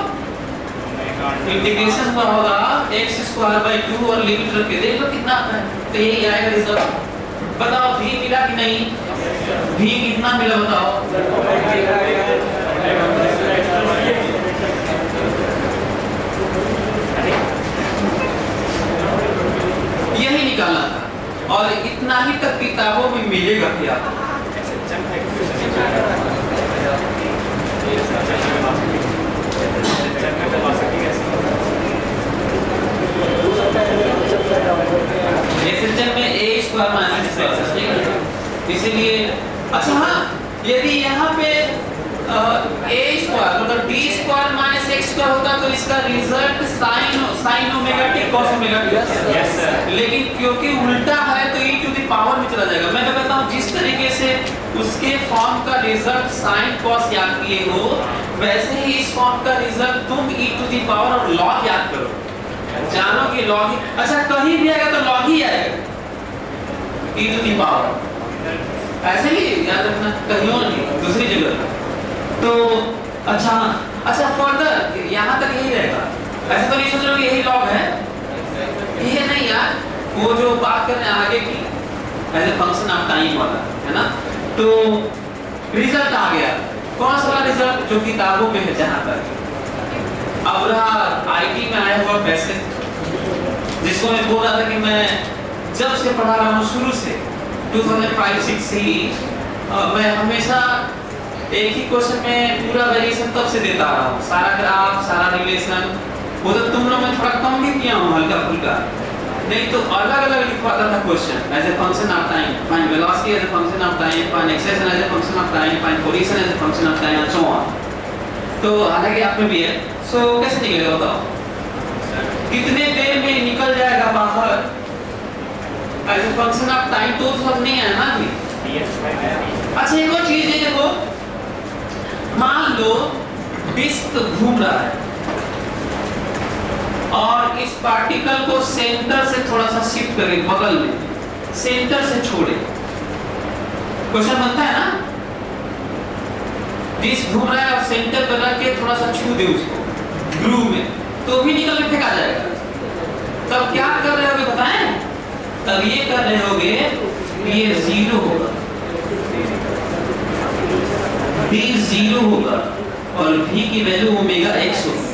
इंटीग्रेशन हुआ होगा x²/2 और लिमिट रख के देख लो कितना आता है, तो यही आएगा रिजल्ट। बताओ v मिला कि नहीं, v कितना मिला बताओ, निकालना था और इतना ही तक किताबों में मिलेगा भी आपको। SHM में a स्क्वायर माइनस इसीलिए अच्छा हाँ, यदि यहाँ पे a स्क्वायर मतलब d square minus x square होता तो इसका result sine omega t cos omega t। Yes sir. लेकिन क्योंकि उल्टा है तो e टू द पावर में चला जाएगा। मैं तो कहता हूँ जिस तरीके से उसके फॉर्म का रिजल्ट साइन cos याद किए हो वैसे ही इस फॉर्म का रिजल्ट तुम e टू द पावर और log याद करो। जानो कि log ही अच्छा कहीं भी आएगा तो log ही आएगा e टू द पावर, ऐसे ही याद रखना, कहीं और नहीं दूसरी जगह। तो अच्छा फर्दर यहाँ तक यही रहेगा। ऐसे तो नहीं सोच रहे यही log है, ये नहीं यार, वो जो बात कर रहे हैं आगे की as a function of time वाला है ना। तो रिजल्ट आ गया, कौन सा वाला रिजल्ट जो किताबों में है जहाँ तक। अब रहा आईटी में आया हुआ पैसेज जिसको मैं बोल रहा था कि मैं जब से पढ़ा रहा हूँ शुरू से 2005-06 से ही मैं हमेशा एक ही क्वेश्चन में पूरा वेरिएशन तब से देता रहा हूँ, सारा ग्राफ सारा रिलेशन। वो तो तुम लोग मैं थोड़ा कम भी किया हूँ हल्का फुल्का, नहीं तो अलग अलग लिखवाता था question as a function of time, find velocity as a function of time, find acceleration as a function of time, find position as a function of time and so on. तो हालांकि आप में भी है, सो कैसे निकलेगा बताओ, कितने देर में निकल जाएगा बाहर as a function of time, तो सब नहीं है ना अभी। अच्छा एक और चीज है, देखो मान लो डिस्क घूम रहा है और इस पार्टिकल को सेंटर से थोड़ा सा शिफ्ट करें बगल में, सेंटर से छोड़े, क्वेश्चन बनता है ना। डिस्क घूम रहा है और सेंटर पर रख के थोड़ा सा छू दे उसको ग्रूव में, तो भी निकल के फेंका जाएगा। तब क्या कर रहे होगे बताएं? तब ये कर रहे होगे ये जीरो होगा, d जीरो होगा और v की वैल्यू ओमेगा x होगी।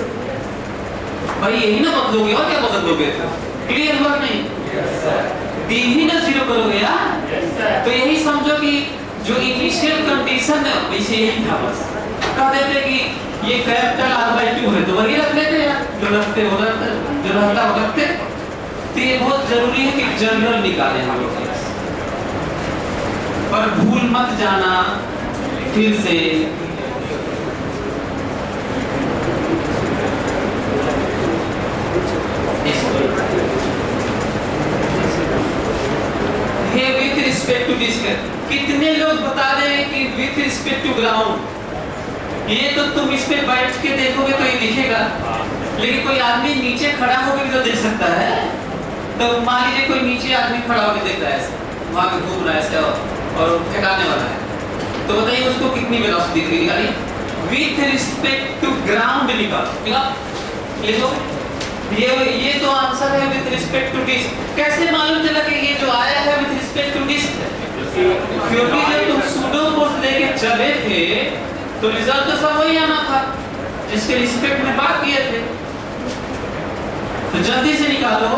भाई यही ना बदलोगे और क्या बदलोगे? क्लियर हुआ नहीं? d ही ना जीरो करोगे यार। तो यही समझो कि जो इनिशियल कंडीशन है वैसे यही था, बस कह देते कि ये कैपिटल R/2 है तो वही रख लेते यार, जो रखते हो रखते, जो रहता हो रखते। तो ये बहुत जरूरी है कि जनरल निकालें हम लोग, पर भूल मत जाना फिर से ये विथ रिस्पेक्ट टू डिस्क। कितने लोग बता दें कि विथ रिस्पेक्ट टू ग्राउंड, ये तो तुम इस पे बैठ के देखोगे तो ये दिखेगा, लेकिन कोई आदमी नीचे खड़ा होकर भी तो देख सकता है। तो मान लीजिए कोई नीचे आदमी खड़ा होकर देख रहा है ऐसे, वहां पे घूम रहा है ऐसे और फेंकाने वाला है, तो बताइए उसको कितनी वेलोसिटी दिख रही है? विथ रिस्पेक्ट टू ग्राउंड लिखो। ये तो आंसर है विथ रिस्पेक्ट टू डिस्क। कैसे मालूम चला कि ये जो आया है विथ रिस्पेक्ट टू डिस्क? क्योंकि जब तुम सूडो फोर्स लेके चले थे तो रिजल्ट तो सब वही आना था जिसके रिस्पेक्ट में बात किए थे। तो जल्दी से निकालो,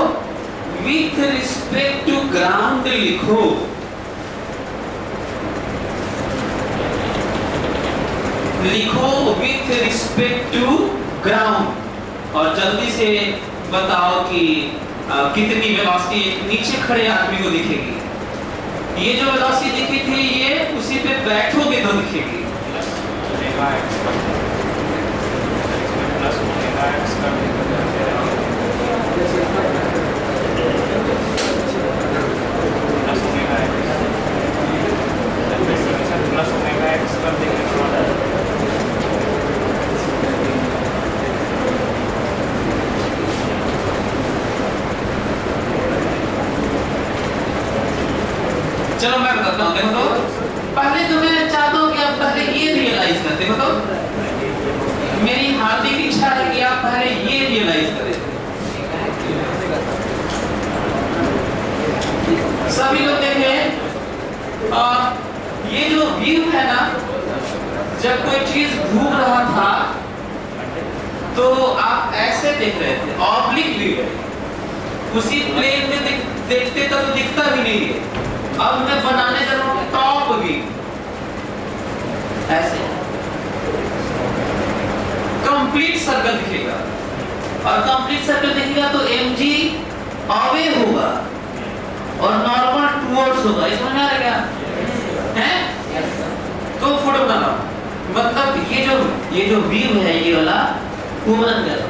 विथ रिस्पेक्ट टू ग्राउंड लिखो। लिखो विथ रिस्पेक्ट टू ग्राउंड और जल्दी से बताओ कि कितनी वेलोसिटी नीचे खड़े आदमी को दिखेगी। ये जो वेलोसिटी दिखी थी ये उसी पे बैठोगे तो दिखेगी। चलो मैं बताता हूँ, देखो तो पहले तो मैं चाहता हूँ कि आप पहले ये रियलाइज करते, देखो तो मेरी हार्दिक इच्छा है कि आप पहले ये रियलाइज करें। सभी लोग देखें, ये जो व्यू है ना, जब कोई चीज घूम रहा था तो आप ऐसे देख रहे थे, ऑब्लिक व्यू है। उसी प्लेन में देखते तो दिखता भी नहीं है। अब मैं बनाने जा रहा हूँ टॉप व्यू, ऐसे कंप्लीट सर्कल दिखेगा, और कंप्लीट सर्कल दिखेगा तो mg अवे होगा और नॉर्मल टुवर्ड्स होगा। इसमें आ रहा है तो फोटो बना, मतलब ये जो व्यू है ये वाला वो बन गया।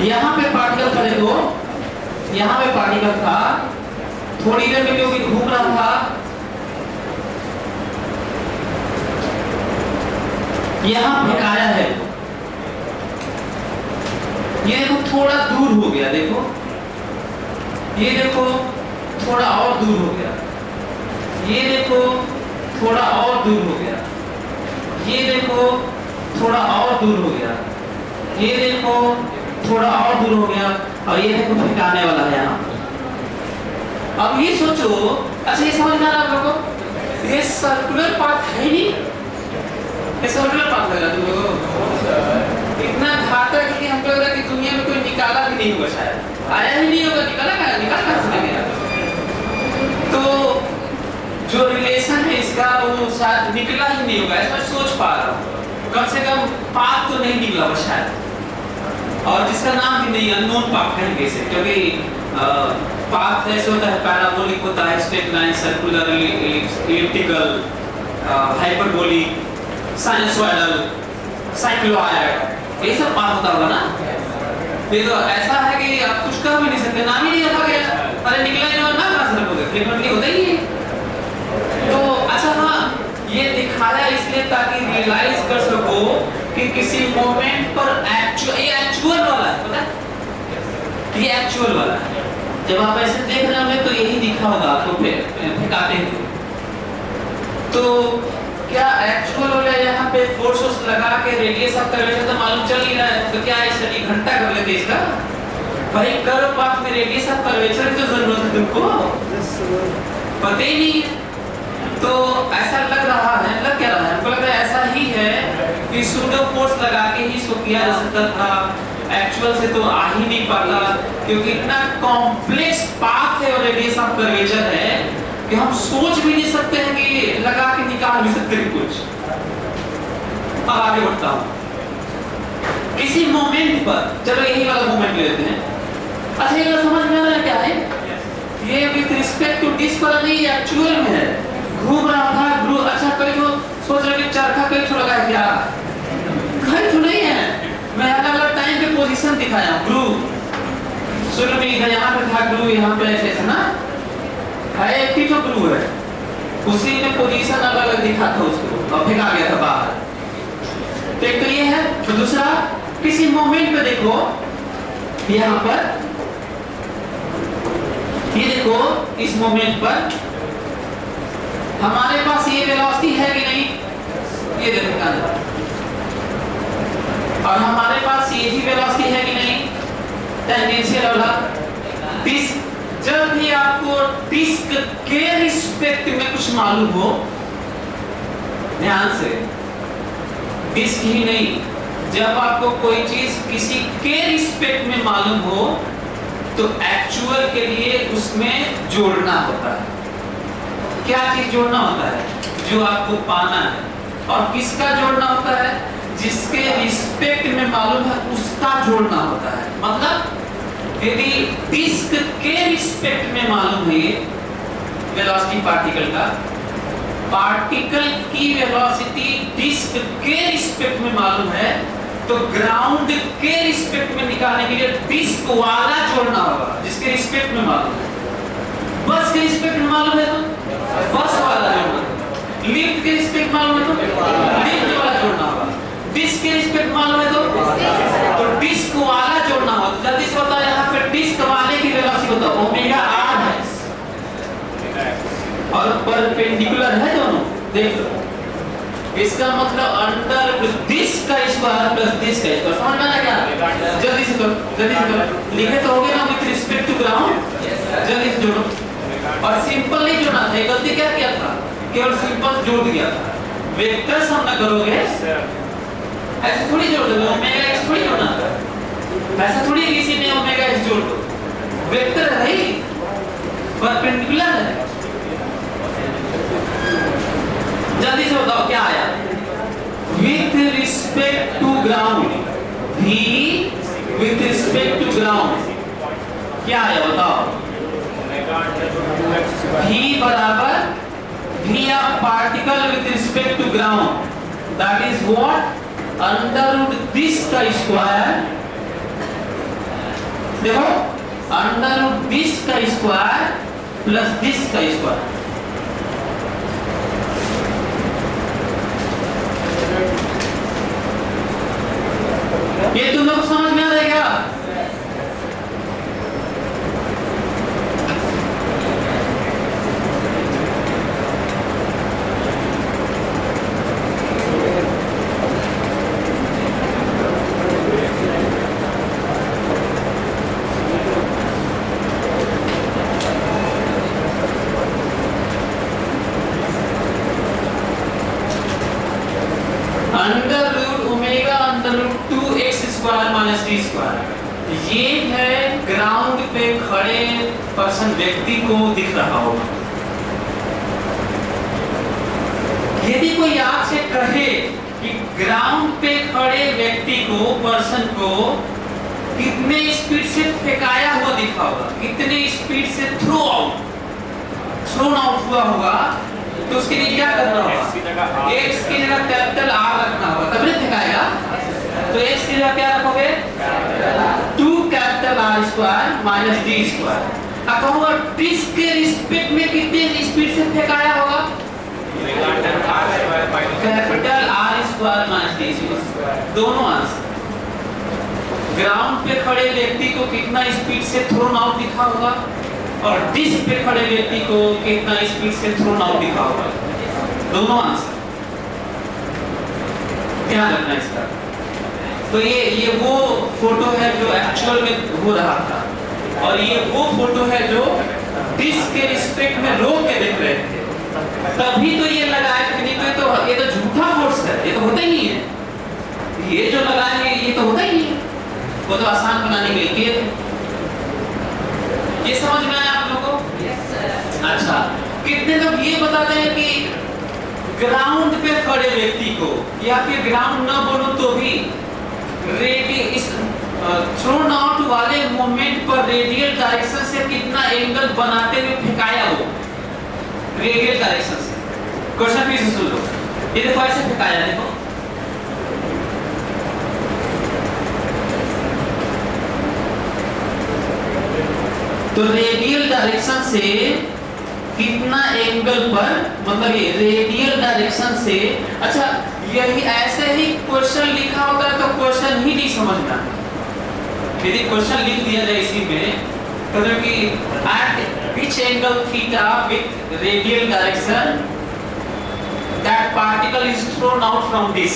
यहाँ पे पार्टिकल था, देखो यहाँ पे पार्टिकल था, थोड़ी देर में क्योंकि घूम रहा था, यहाँ फेंकाया है, ये देखो थोड़ा दूर हो गया, देखो ये देखो थोड़ा और दूर हो गया, ये देखो थोड़ा और दूर हो गया, ये देखो थोड़ा और दूर हो गया, ये देखो थोड़ा और दूर हो गया, और ये देखो ठिकाने वाला है यहाँ। अब ये सोचो, अच्छा ये समझ में आ रहा है आप लोगों को, ये सर्कुलर पाथ है नहीं, ये सर्कुलर पाथ लगा तुम लोगों को इतना घातक है कि हमको लग रहा है कि दुनिया में कोई निकाला भी नहीं होगा, शायद आया ही नहीं होगा, निकाला कहाँ से गया। तो जो रिलेशन है इसका वो शायद निकला ही नहीं होगा, ऐसा सोच पा रहा हूँ, कम से कम पाथ तो नहीं निकला होगा शायद, और जिसका नाम भी नहीं, अननोन पाथ कहेंगे इसे, क्योंकि पाथ ऐसे होता है, पैराबोलिक होता है, straight line, circular, elliptical, hyperbolic, sinusoidal, cycloid, ये सब पाथ होता होगा ना। ये तो ऐसा है कि आप कुछ कह भी नहीं सकते, नाम ही नहीं रखा गया, अरे निकला ही नहीं, ना कहाँ से रखोगे, फ्रीक्वेंटली होता ही है। तो अच्छा हाँ, ये दिखाया इसलिए ताकि रियलाइज कर सको कि किसी मोमेंट पर एक्चुअल वाला है, पता है, ये एक्चुअल वाला है। जब आप ऐसे देख रहे होंगे तो यही दिखा होगा आपको फेंकाते हैं। तो क्या एक्चुअल वाला यहाँ पे फोर्स लगा के रेडियस ऑफ कर्वेचर तो मालूम चल नहीं रहा है, तो क्या स्टडी घंटा कर लेते इसका, भाई कर्व पाथ में रेडियस ऑफ कर्वेचर की तो जरूरत है तुमको, पता ही नहीं है। तो ऐसा लग रहा है, लग क्या रहा है, हमको लग रहा है ऐसा ही है कि सूडो फोर्स लगा के ही इसको किया जा सकता था, एक्चुअल से तो आ ही नहीं पाता, क्योंकि इतना कॉम्प्लेक्स पाथ है और रेडियस ऑफ कर्वेचर है कि हम सोच भी नहीं सकते हैं कि लगा के निकाल भी सकते हैं कुछ। अब आगे बढ़ता हूँ, किसी मोमेंट पर, चलो यही वाला मोमेंट लेते हैं। अच्छा ये समझ में आ रहा है क्या है, ये विद रिस्पेक्ट टू डिस्क वाला नहीं, एक्चुअल में है, घूम रहा था ग्रू। अच्छा कोई जो सोच रहा है कि चरखा कहीं तो लगा है क्या, कहीं तो नहीं है, मैं अलग अलग टाइम पे पोजीशन दिखाया, ग्रू शुरू में यहाँ पे था ग्रू, यहाँ पे ऐसे ना है, एक ही जो ग्रू है, उसी में पोजीशन अलग अलग दिखा था उसको और फेंका गया था बाहर। तो एक तो ये है, तो दूसरा किसी मोमेंट पे देखो, यहाँ पर ये देखो, इस मोमेंट पर हमारे पास ये वेलोसिटी है कि नहीं, ये देखो, और हमारे पास ये भी वेलोसिटी है कि नहीं, टेंजेंशियल वाला डिस्क। जब भी आपको डिस्क के रिस्पेक्ट में कुछ मालूम हो, ध्यान से, डिस्क ही नहीं, जब आपको कोई चीज किसी के रिस्पेक्ट में मालूम हो तो एक्चुअल के लिए उसमें जोड़ना होता है। क्या चीज जोड़ना होता है, जो आपको पाना है, और किसका जोड़ना होता है, जिसके रिस्पेक्ट में मालूम है उसका जोड़ना होता है। मतलब यदि डिस्क के रिस्पेक्ट में मालूम है वेलोसिटी पार्टिकल का, पार्टिकल की वेलोसिटी डिस्क के रिस्पेक्ट में मालूम है, तो ग्राउंड के रिस्पेक्ट में निकालने के लिए डिस्क वाला जोड़ना होगा, जिसके रिस्पेक्ट में मालूम है। बस के रिस्पेक्ट में मालूम है तो बस वाला जोड़ना, लिफ्ट के रिस्पेक्ट मालूम है तो लिफ्ट वाला जोड़ना होगा, डिस्क के रिस्पेक्ट मालूम है तो डिस्क वाला जोड़ना होगा। जल्दी से बताओ, यहाँ पे डिस्क वाले की वेलोसिटी बताओ, ओमेगा आर है और परपेंडिकुलर है दोनों, देख लो। इसका मतलब अंडर डिस्क का स्क्वायर प्लस दिस का स्क्वायर, समझ में आ गया? जल्दी से करो, जल्दी से करो। लिखे तो होगे ना विद रिस्पेक्ट टू ग्राउंड, जल्दी से जोड़ो। और सिंपल नहीं जोड़ना था, गलती क्या किया था, केवल सिंपल जोड़ दिया था। वेक्टर्स हम ना करोगे ऐसे थोड़ी जोड़ दोगे, ओमेगा एक्स थोड़ी जोड़ना था, ऐसा थोड़ी किसी ने ओमेगा एक्स जोड़ दो, वेक्टर है भाई, परपेंडिकुलर है। जल्दी से बताओ क्या आया? विथ रिस्पेक्ट टू ग्राउंड, भी विथ रिस्पेक्ट टू ग्राउंड क्या आया बताओ? भी बराबर भी of particle with respect to ground, that is what, under root this का स्क्वायर, देखो अंडर रूट दिस का स्क्वायर प्लस दिस का स्क्वायर। ये तुम लोग समझ में आ रहा है क्या? Under root omega under root 2x square minus t square, ये है ग्राउंड पे खड़े पर्सन व्यक्ति को दिख रहा होगा। यदि कोई आपसे कहे कि ग्राउंड पे खड़े व्यक्ति को, पर्सन को कितने स्पीड से फेंकाया हुआ दिखा होगा, कितने स्पीड से थ्रोन आउट हुआ होगा, तो उसके लिए क्या करना होगा? x की जगह कैपिटल R रखना होगा, तब नहीं फेंकाएगा। तो x की जगह क्या रखोगे? 2 capital R square minus d square. अब कहूँगा डिस के रिस्पेक्ट में कितने स्पीड से फेंकाया होगा? Capital R square minus d square, दोनों आंसर। ग्राउंड पे खड़े व्यक्ति को कितना स्पीड से थ्रोन आउट दिखा होगा, और डिस पे खड़े व्यक्ति को कितना स्पीड से थ्रोन आउट दिखा होगा, दोनों आंसर। क्या रखना इसका? तो ये वो फोटो है जो एक्चुअल में हो रहा था, और ये वो फोटो है जो डिस के रिस्पेक्ट में रोक के देख रहे थे, तभी तो ये लगाया कि नहीं तो ये तो झूठा फोर्स है, ये तो होता ही नहीं है। ये जो लगाया है ये तो होता ही नहीं है, वो तो आसान बनाने के लिए किए थे। ये समझ में आया आप लोगों को? अच्छा, कितने लोग ये बताते हैं कि ग्राउंड पे खड़े व्यक्ति को, या फिर ग्राउंड ना बोलो तो भी थ्रोन आउट वाले मोमेंट पर रेडियल डायरेक्शन से कितना एंगल बनाते हुए फेंकाया हो, रेडियल डायरेक्शन से। क्वेश्चन फिर से सुन लो, ये देखो ऐसे फेंकाया, देखो तो रेडियल डायरेक्शन से कितना एंगल पर, मतलब ये रेडियल डायरेक्शन से। अच्छा, यही ऐसे ही क्वेश्चन लिखा होता है तो क्वेश्चन ही नहीं समझना। यदि क्वेश्चन लिख दिया जाए इसी में, मतलब कि eight which angle theta with radial direction that particle is thrown out from this,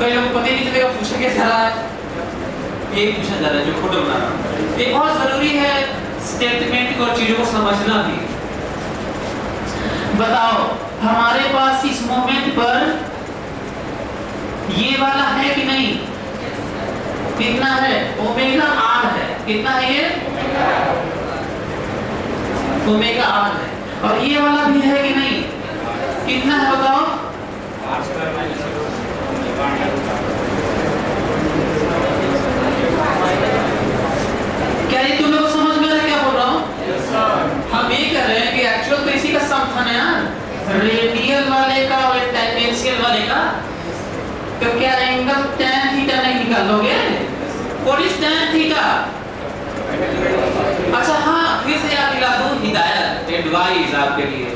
कई लोग पता नहीं चलेगा पूछा क्या जा रहा है, ये पूछा जा रहा है जो फोटो बना रहा है। ये बहुत जरूरी है स्टेटमेंट और चीजों को समझना भी। बताओ हमारे पास इस मोमेंट पर ये वाला है कि नहीं? कितना है? ओमेगा आर है। कितना है ये? ओमेगा आर है। और ये वाला भी है कि नहीं? कितना है बताओ? क्या ये तुम लोग समझ में आ रहा है क्या बोल रहा हूँ? हम ये कह रहे हैं कि एक्चुअल तो इसी का सम था ना यार, रेडियल वाले का और टेंजेंशियल वाले का। तो क्या एंगल tan थीटा नहीं निकालोगे? What is tan theta? अच्छा हाँ, फिर से याद दिला दूं, हिदायत एडवाइस आपके लिए,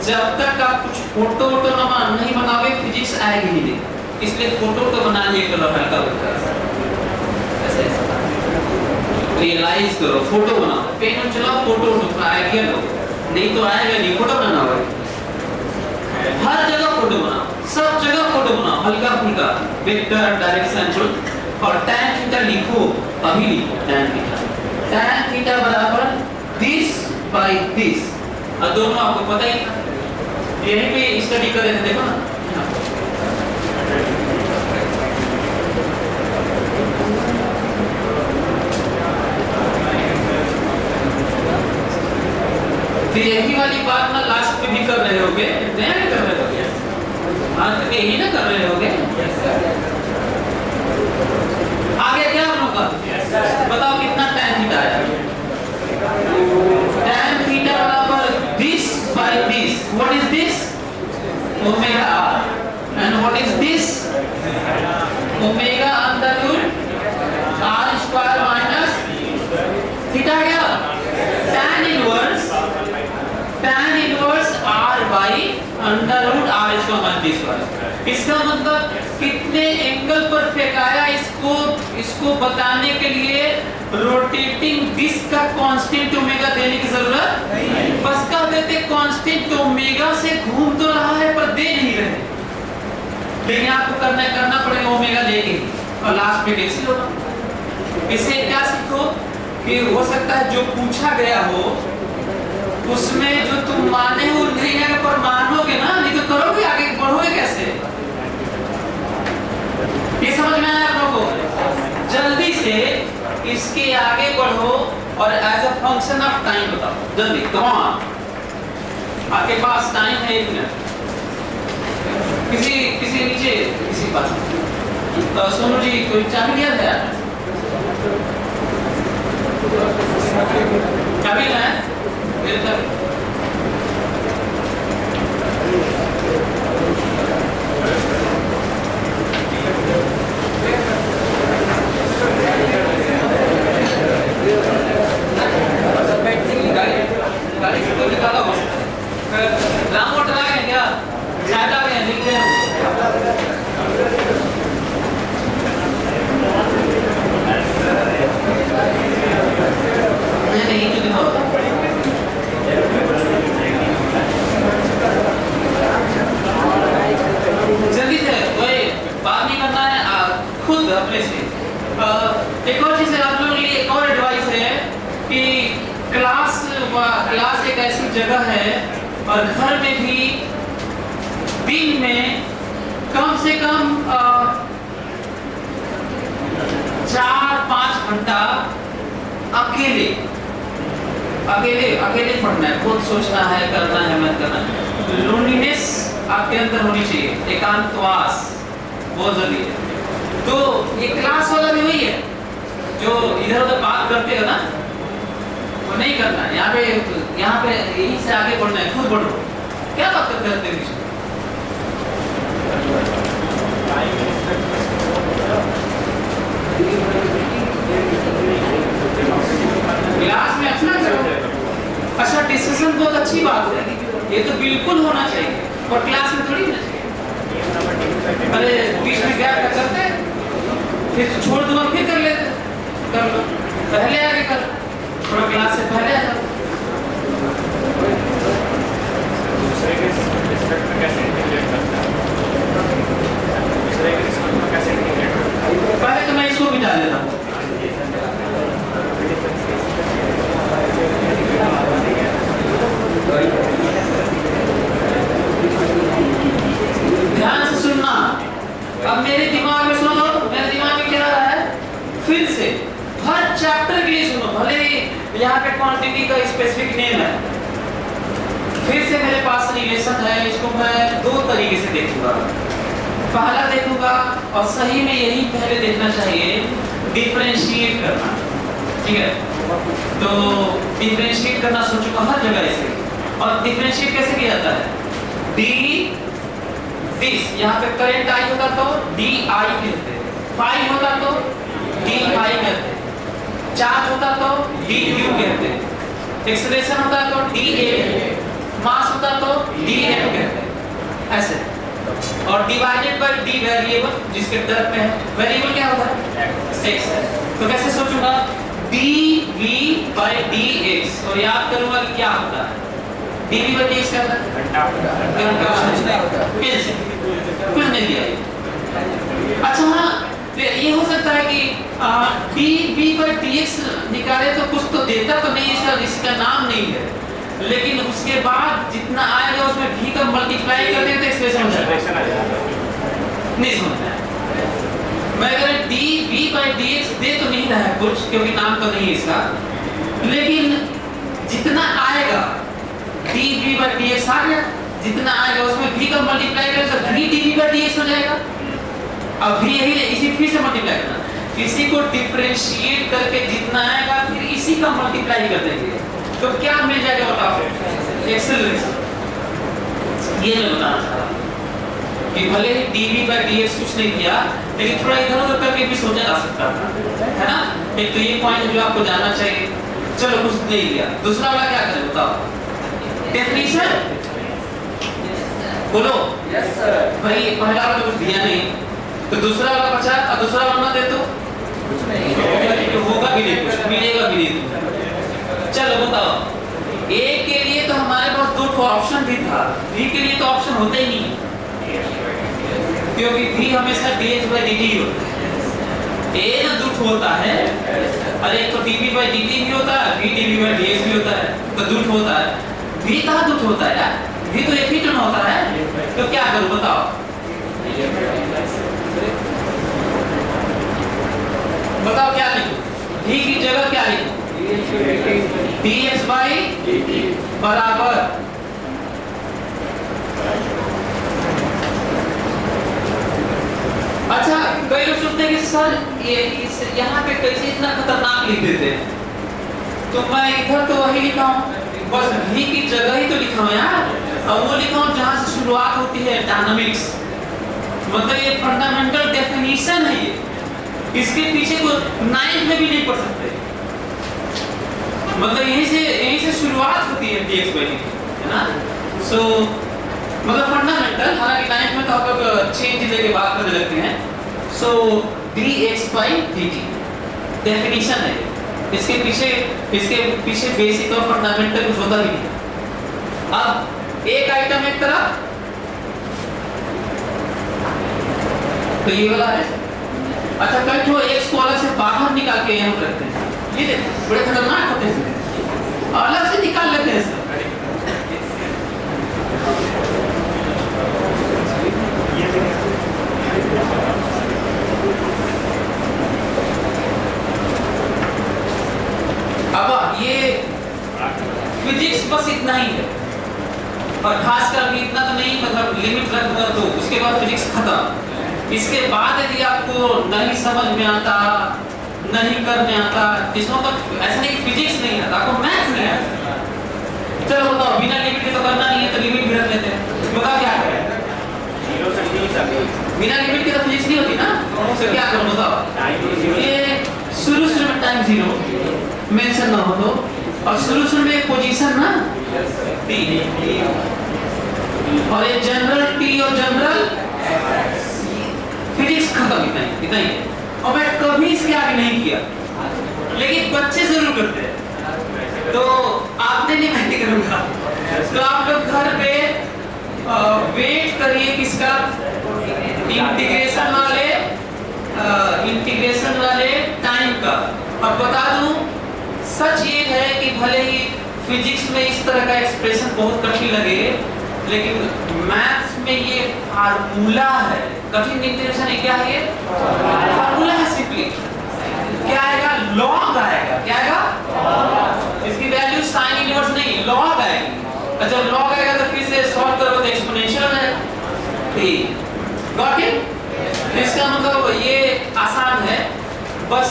जब तक आप कुछ फोटो नहीं बनाओगे फिजिक्स आएगी ही नहीं, इसलिए फोटो तो बनाने के लिए हल्का होता है। रियलाइज करो, फोटो बनाओ, पेन चलाओ, फोटो आइडिया लो, नहीं तो आएगा नहीं। फोटो बनाना होगा, हर जगह फोटो बनाओ। सब जगह फोटो बनाओ हल्का फुल्का, वेक्टर डायरेक्शन और tan थीटा लिखो, अभी लिखो tan थीटा बराबर दिस बाय दिस, और दोनों आपको पता ही, यहीं पे स्टडी कर रहे थे, देखो ना। तो यही वाली बात ना लास्ट में भी कर रहे होगे, नया नहीं कर रहे होगे, आज तक यही ना कर रहे होगे। आगे क्या होगा बताओ, कितना tan थीटा आया? tan थीटा बराबर this by this. What is this? Omega r. And what is this? Omega under root r square minus theta क्या? tan inverse r by under root r square minus b square. इसका मतलब कितने angle पर फेंकाया, इसको बताने के लिए rotating disc का कांस्टेंट ओमेगा देने की जरूरत नहीं, बस कह देते कांस्टेंट ओमेगा से घूम तो रहा है पर दे नहीं रहे, लेकिन आपको करना पड़ेगा ओमेगा लेके, और लास्ट में कैसे होगा। इससे क्या सीखो कि हो सकता है जो पूछा गया हो उसमें जो तुम माने हो नहीं है, पर मानोगे ना, नहीं तो करोगे, आगे बढ़ोगे कैसे। ये समझ में आया आप लोगों को? जल्दी से इसके आगे बढ़ो और as a function of time बताओ जल्दी, कम ऑन, आपके पास टाइम है 1 मिनट। किसी नीचे किसी पास तो सोनू जी कोई चाबी दिया था, चाबी है गाड़ी से तो निकाला हो, राम मोटर आ गए क्या, शायद आ गए, लिख रहे नहीं तो दिखाओ। जल्दी से वही बात नहीं करना है, खुद अपने से। एक और चीज आप लोगों के लिए एक और एडवाइस है कि क्लास एक ऐसी जगह है और घर में भी दिन में कम से कम 4-5 घंटा अकेले पढ़ना है, खुद सोचना है, करना है, मत करना है। लोनलीनेस आपके अंदर होनी चाहिए, एकांतवास बहुत जरूरी है। तो ये क्लास वाला भी वही है, जो इधर उधर बात करते हो ना, वो नहीं करना है। यहाँ पे यहीं से आगे बढ़ना है, खुद बढ़ो। क्या बात करते हैं क्लास में अच्छा करो। अच्छा, डिस्कशन बहुत अच्छी बात है, ये तो बिल्कुल होना चाहिए, और क्लास में थोड़ी होना चाहिए। अरे बीच में गैप करते फिर छोड़ दो और फिर कर लो, पहले आगे कर, थोड़ा क्लास से पहले आ जाओ। दूसरे के रिस्पेक्ट में कैसे इंटीग्रेट करता है, दूसरे के रिस्पेक्ट में कैसे इंटीग्रेट करता है। पहले तो मैं इसको भी डाल देता हूँ। ध्यान से सुनना, अब मेरे दिमाग में सुनो, मेरे दिमाग में क्या रहा है, फिर से हर चैप्टर के लिए सुनो, भले ही यहाँ पे क्वांटिटी का स्पेसिफिक नेम है, फिर से मेरे पास रिलेशन है, इसको मैं 2 तरीके से देखूंगा। पहला देखूंगा, और सही में यही पहले देखना चाहिए, डिफरेंशिएट करना, ठीक है। तो डिफरेंशिएट करना सोचूंगा हर जगह इसे, और डिफरेंशिएट कैसे किया जाता है, डी दिस, यहाँ पे करंट आई होता तो डी आई कहते, फाई होता तो डी फाई कहते, चार्ज होता तो डी क्यू कहते, एक्सेलरेशन होता तो डी ए, मास होता तो डी एम कहते, ऐसे। और डिवाइडेड बाय डी वेरिएबल, जिसके तरफ में है, वेरिएबल क्या होता है, एक्स है। तो कैसे सोचूंगा, d v by d x, और याद करूंगा कि क्या होता है, dv by dx क्या होता है? कुछ नहीं दिया। अच्छा हाँ, ये हो सकता है कि dv by dx निकाले तो कुछ तो देता तो नहीं, इसका नाम नहीं है, लेकिन उसके बाद जितना आएगा उसमें v का मल्टीप्लाई कर दें तो एक्सप्रेशन हो जाएगा। नहीं समझना है। मैं अगर dv by dx दे तो नहीं रहा है कुछ, क्योंकि नाम तो नहीं है इसका, लेकिन जितना आएगा dv by dx आ गया, जितना आएगा उसमें v का मल्टीप्लाई करें तो v dv by dx हो जाएगा। अब भी यही इसी फिर से मल्टीप्लाई करना, इसी को डिफरेंशिएट करके जितना आएगा फिर इसी का मल्टीप्लाई कर देंगे तो क्या मिल जाएगा बताओ? एक्सेलरेशन। ये मैं बताना चाह रहा हूं कि भले ही dv by dx कुछ नहीं दिया, लेकिन थोड़ा इधर उधर करके भी सोचा जा सकता था, है ना? एक तो ये पॉइंट जो आपको जानना चाहिए। चलो कुछ नहीं दिया, दूसरा वाला क्या करें बताओ? डेफिनेशन बोलो। Yes sir. भाई पहला वाला तो कुछ दिया नहीं, तो दूसरा वाला बचा, और दूसरा वाला ना दे तो कुछ नहीं होगा भी नहीं, कुछ मिलेगा भी नहीं। चलो बताओ, a के लिए तो हमारे पास दो ऑप्शन भी था, b के लिए तो ऑप्शन होता ही नहीं, क्योंकि v हमेशा dx by dt ही होता है। a ना दुट होता है, और एक तो dv by dt भी होता है, v dv by dx भी होता है, तो दुट होता है। v कहाँ दुट होता है यार? v तो एक ही टर्म होता है, तो क्या करूं बताओ? बताओ क्या लिखूं? v की जगह क्या लिखूं? dx by dt बराबर अच्छा, कई लोग सोचते हैं कि सर ये यहाँ पे कैसे इतना खतरनाक लिख देते हैं, तो मैं इधर तो वही लिखा हूँ, बस v की जगह ही तो लिखा हूँ यार, और वो लिखा हूँ जहाँ से शुरुआत होती है डायनामिक्स। मतलब ये फंडामेंटल डेफिनेशन है, ये इसके पीछे को 9th में भी नहीं पढ़ सकते। मतलब यहीं से शुरुआत होती है dx by dt, है ना? सो मतलब फंडामेंटल, हालांकि 9th में तो आप लोग 6 चीजें की बात करने लगते हैं। सो dx by dt डेफिनेशन है, इसके पीछे बेसिक और फंडामेंटल कुछ होता भी नहीं। अब एक आइटम एक तरफ, तो ये वाला है। अच्छा कल जो x को अलग से बाहर निकाल के यहाँ रखते हैं, ये देखो बड़े खतरनाक होते हैं, अलग से निकाल लेते हैं सब। अब ये फिजिक्स बस इतना ही है, और खासकर अभी इतना तो नहीं, मतलब लिमिट रख दूंगा तो उसके बाद फिजिक्स खत्म। इसके बाद यदि आपको नहीं समझ में आता, नहीं करने आता, इसमें मतलब ऐसा नहीं फिजिक्स नहीं आता, आपको मैथ्स नहीं आता। चलो बताओ, बिना लिमिट के तो करना नहीं है, तो लिमिट भी रख लेते हैं। बताओ क्या करें? बिना लिमिट के तो फिजिक्स नहीं होती ना, तो क्या करूं बताओ? ये शुरू में टाइम 0 मेंशन ना हो तो, और शुरू में एक पोजीशन ना t, और ये जनरल t और जनरल फिजिक्स खत्म। इतना ही है, और मैं कभी इसके आगे नहीं किया, लेकिन बच्चे जरूर करते हैं, तो आपने नहीं, मैं नहीं करूंगा। तो आप लोग घर पे वेट करिए किसका? इंटीग्रेशन वाले टाइम का। अब बता दूं, सच ये है कि भले ही फिजिक्स में इस तरह का एक्सप्रेशन बहुत कठिन लगे, लेकिन मैथ्स में ये फार्मूला है। कठिन इंटीग्रेशन है, क्या है ये? फार्मूला है सिंपली। क्या आएगा? लॉग आएगा। क्या आएगा? इसकी वैल्यू साइन इनवर्स नहीं, लॉग आएगी। जब लॉग आएगा तो फिर से सॉल्व करो तो एक्सपोनेंशियल हो जाएगा। ठीक, गॉट इट? इसका मतलब ये आसान है, बस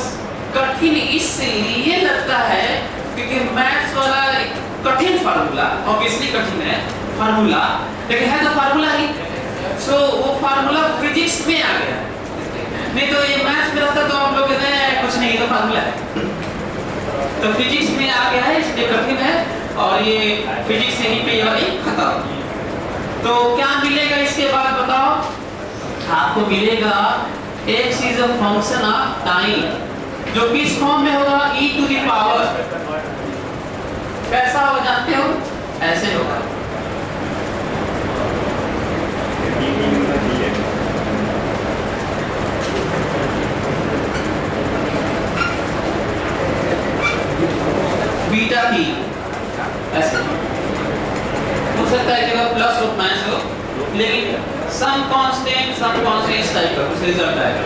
कठिन इसलिए लगता है क्योंकि मैथ्स वाला कठिन फार्मूला, ऑब्वियसली कठिन है फार्मूला, लेकिन है तो फार्मूला ही। सो वो फार्मूला फिजिक्स में आ गया, नहीं तो ये मैथ्स में रहता तो हम लोग कहते हैं कुछ नहीं, तो फार्मूला है। तो फिजिक्स में आ गया है, इसलिए कठिन है, और ये फिजिक्स यहीं पे वाली खत्म। तो क्या मिलेगा इसके बाद बताओ? आपको मिलेगा x is a function of time, जो किस फॉर्म में होगा? e टू द पावर, कैसा हो जानते हो? ऐसे होगा। बीटा की ऐसे हो सकता है कि प्लस हो माइनस हो, लेकिन सम कांस्टेंट इस टाइप का कुछ रिजल्ट आएगा।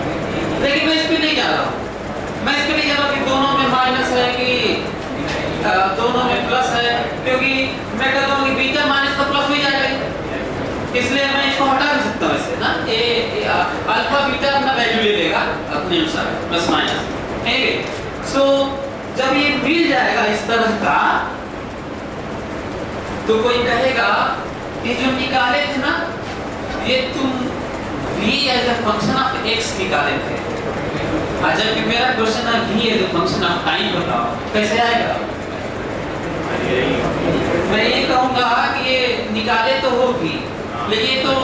लेकिन मैं इस पे नहीं जा रहा हूँ, मैं इस पे नहीं जा रहा कि दोनों में माइनस है कि दोनों में प्लस है, क्योंकि मैं कहता हूँ कि बीटा माइनस तो प्लस हो ही जाएगा, इसलिए मैं इसको हटा भी सकता हूँ इससे ना। अल्फा बीटा अपना वैल्यू ले लेगा अपने अनुसार प्लस माइनस। सो जब ये मिल जाएगा इस तरह का, तो कोई कहेगा कि जो निकाले थे ना ये तुम v as a function of x निकाले थे, जबकि मेरा क्वेश्चन है v as a function of time, बताओ कैसे आएगा। मैं ये कहूंगा कि ये निकाले तो होगी, लेकिन तो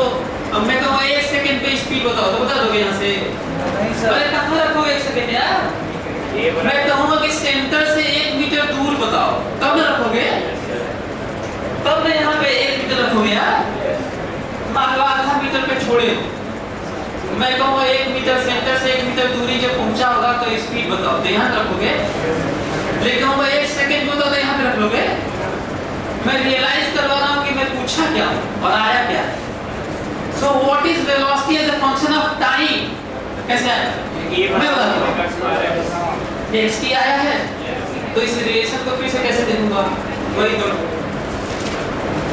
मैं कहूँगा 1 सेकंड पे स्पीड बताओ, तो बता दोगे यहाँ से? अरे कहाँ रखो 1 सेकंड यार। मैं कहूँगा कि सेंटर से 1 मीटर दूर बताओ, तब ना रखोगे, तब मैं यहाँ पे 1 मीटर रखोगे यार। मान लो आधा मीटर पे छोड़े हो, मैं कहूँगा 1 मीटर सेंटर से 1 मीटर दूरी जब पहुँचा होगा तो स्पीड बताओ, तो यहाँ रखोगे। लेकिन कहूँगा 1 सेकंड बताओ, तो यहाँ पे रख लोगे। मैं रियलाइज करवा रहा हूँ कि मैं पूछा क्या और आया क्या। So what is velocity as a function of time, कैसे आया? मैं बताता हूँ। एक्स टी आया है, तो इस रिलेशन को फिर से कैसे देखूंगा? वही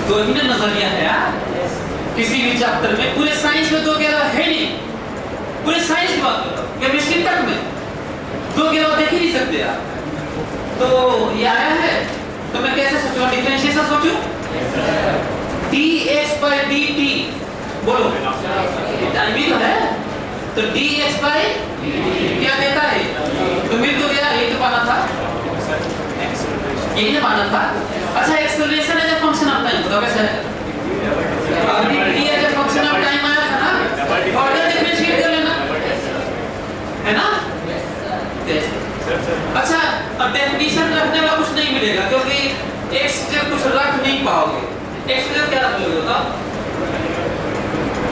दो ही नजरिया है यार किसी भी चैप्टर में। पूरे साइंस में 2 है नहीं, पूरे साइंस की बात कर रहा हूँ, केमिस्ट्री तक में 2 देख ही नहीं सकते यार। तो ये आया है, तो मैं कैसे सोचूं? डिफरेंशिएशन सोचूं? dx/dt बोलो, टाइम ही तो है, तो dx/dt क्या देता है? तो मिल तो गया, ये तो पाना था, यही ना पाना था। अच्छा, acceleration as a function of time बताओ कैसे है? अभी t as a function of time आया था ना, ऑर्डर डिफरेंशिएट कर लेना है ना। अच्छा, अब डेफिनेशन रखने में कुछ नहीं मिलेगा, क्योंकि x जब कुछ रख नहीं पाओगे, x की जगह क्या रख लोगे बताओ?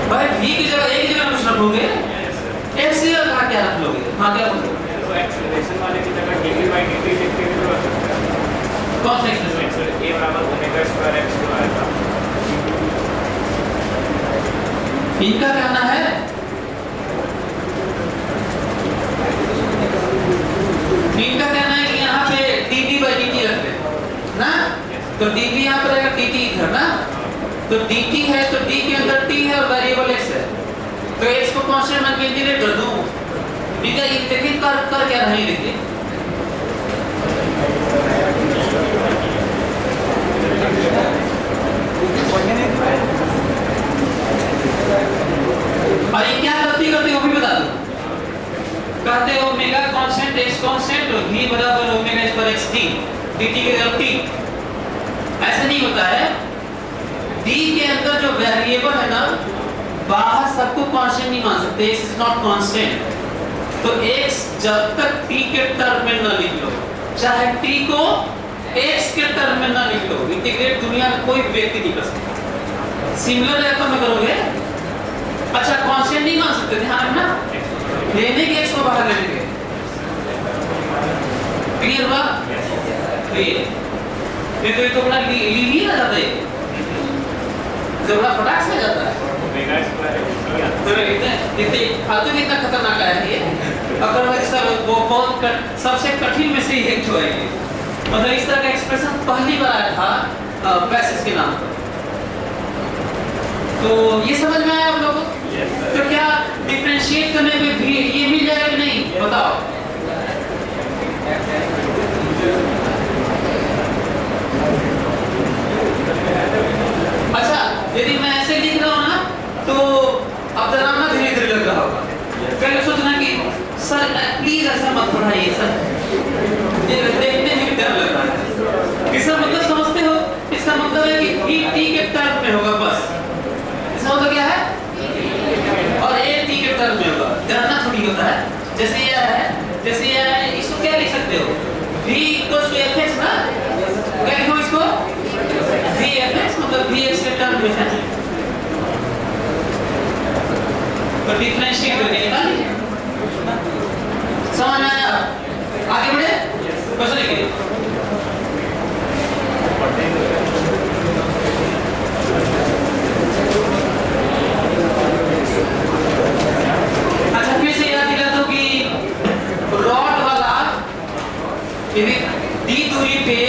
भाई v की जगह a की जगह कुछ रखोगे, x की जगह क्या रख लोगे? हाँ क्या बोलोगे? तो एक्सेलरेशन वाले की जगह dv/dt लिख के भी रख सकते हैं। कौन सा एक्सेलरेशन? a बराबर ओमेगा स्क्वायर x जो आया था, इनका कहना है कि यहाँ पे dv/dt रख दे ना, तो dv यहाँ पर रहेगा, dt इधर ना, तो dt है तो d के अंदर t है और वेरिएबल x है, तो x को कांस्टेंट मान के इंटीग्रेट कर दूं। बीटा ये देखिए कर क्या रहा है, देखिए और ये क्या गलती करते हो भी बता दो। कहते हो omega constant x constant v बराबर omega square x t, dt की जगह t, ऐसा नहीं होता है। d के अंदर जो वेरिएबल है ना, बाहर सबको कांस्टेंट नहीं मान सकते, x इज नॉट कांस्टेंट। तो x जब तक t के टर्म में ना लिख लो, चाहे t को x के टर्म में ना लिख लो, इंटीग्रेट दुनिया में कोई व्यक्ति नहीं कर सकता। सिमिलर है तो में करोगे। अच्छा, कांस्टेंट नहीं मान सकते, ध्यान रखना, लेने के x को बाहर ले लेंगे। क्लियर हुआ? ये तो बड़ा ली ना जाता है, बड़ा फटाक से जाता है। ओमेगा स्क्वायर तो इतने फालतू में इतना खतरनाक है ये। अगर सब वो बहुत सबसे कठिन में से एक जो है ये, मतलब इस तरह का एक्सप्रेशन पहली बार आया था पैसेज के नाम पर। तो ये समझ में आया आप लोगों को? तो क्या डिफरेंशिएट करने में भी ये मिल जाएगा कि नहीं बताओ? अच्छा, यदि मैं ऐसे लिख रहा हूँ ना, तो अब जरा ना धीरे धीरे लग रहा होगा। पहले सोचना कि सर प्लीज ऐसा मत पढ़ाइए सर, ये देखने में डर लग रहा है। इसका मतलब समझते हो? इसका मतलब है कि v t के टर्म में होगा बस। इसका मतलब क्या है? और a t के टर्म में होगा। डरना थोड़ी होता है। जैसे ये है, इसको क्या लिख सकते हो? v = fx ना, क्या लिखो इसको? v भी एक सेक्टर में है, तो डिफरेंशिएट करके निकाल लीजिए। समझ में आया? आगे बढ़े, क्वेश्चन लिखिए। अच्छा फिर से याद दिला दो कि रॉड वाला यदि डी दूरी पे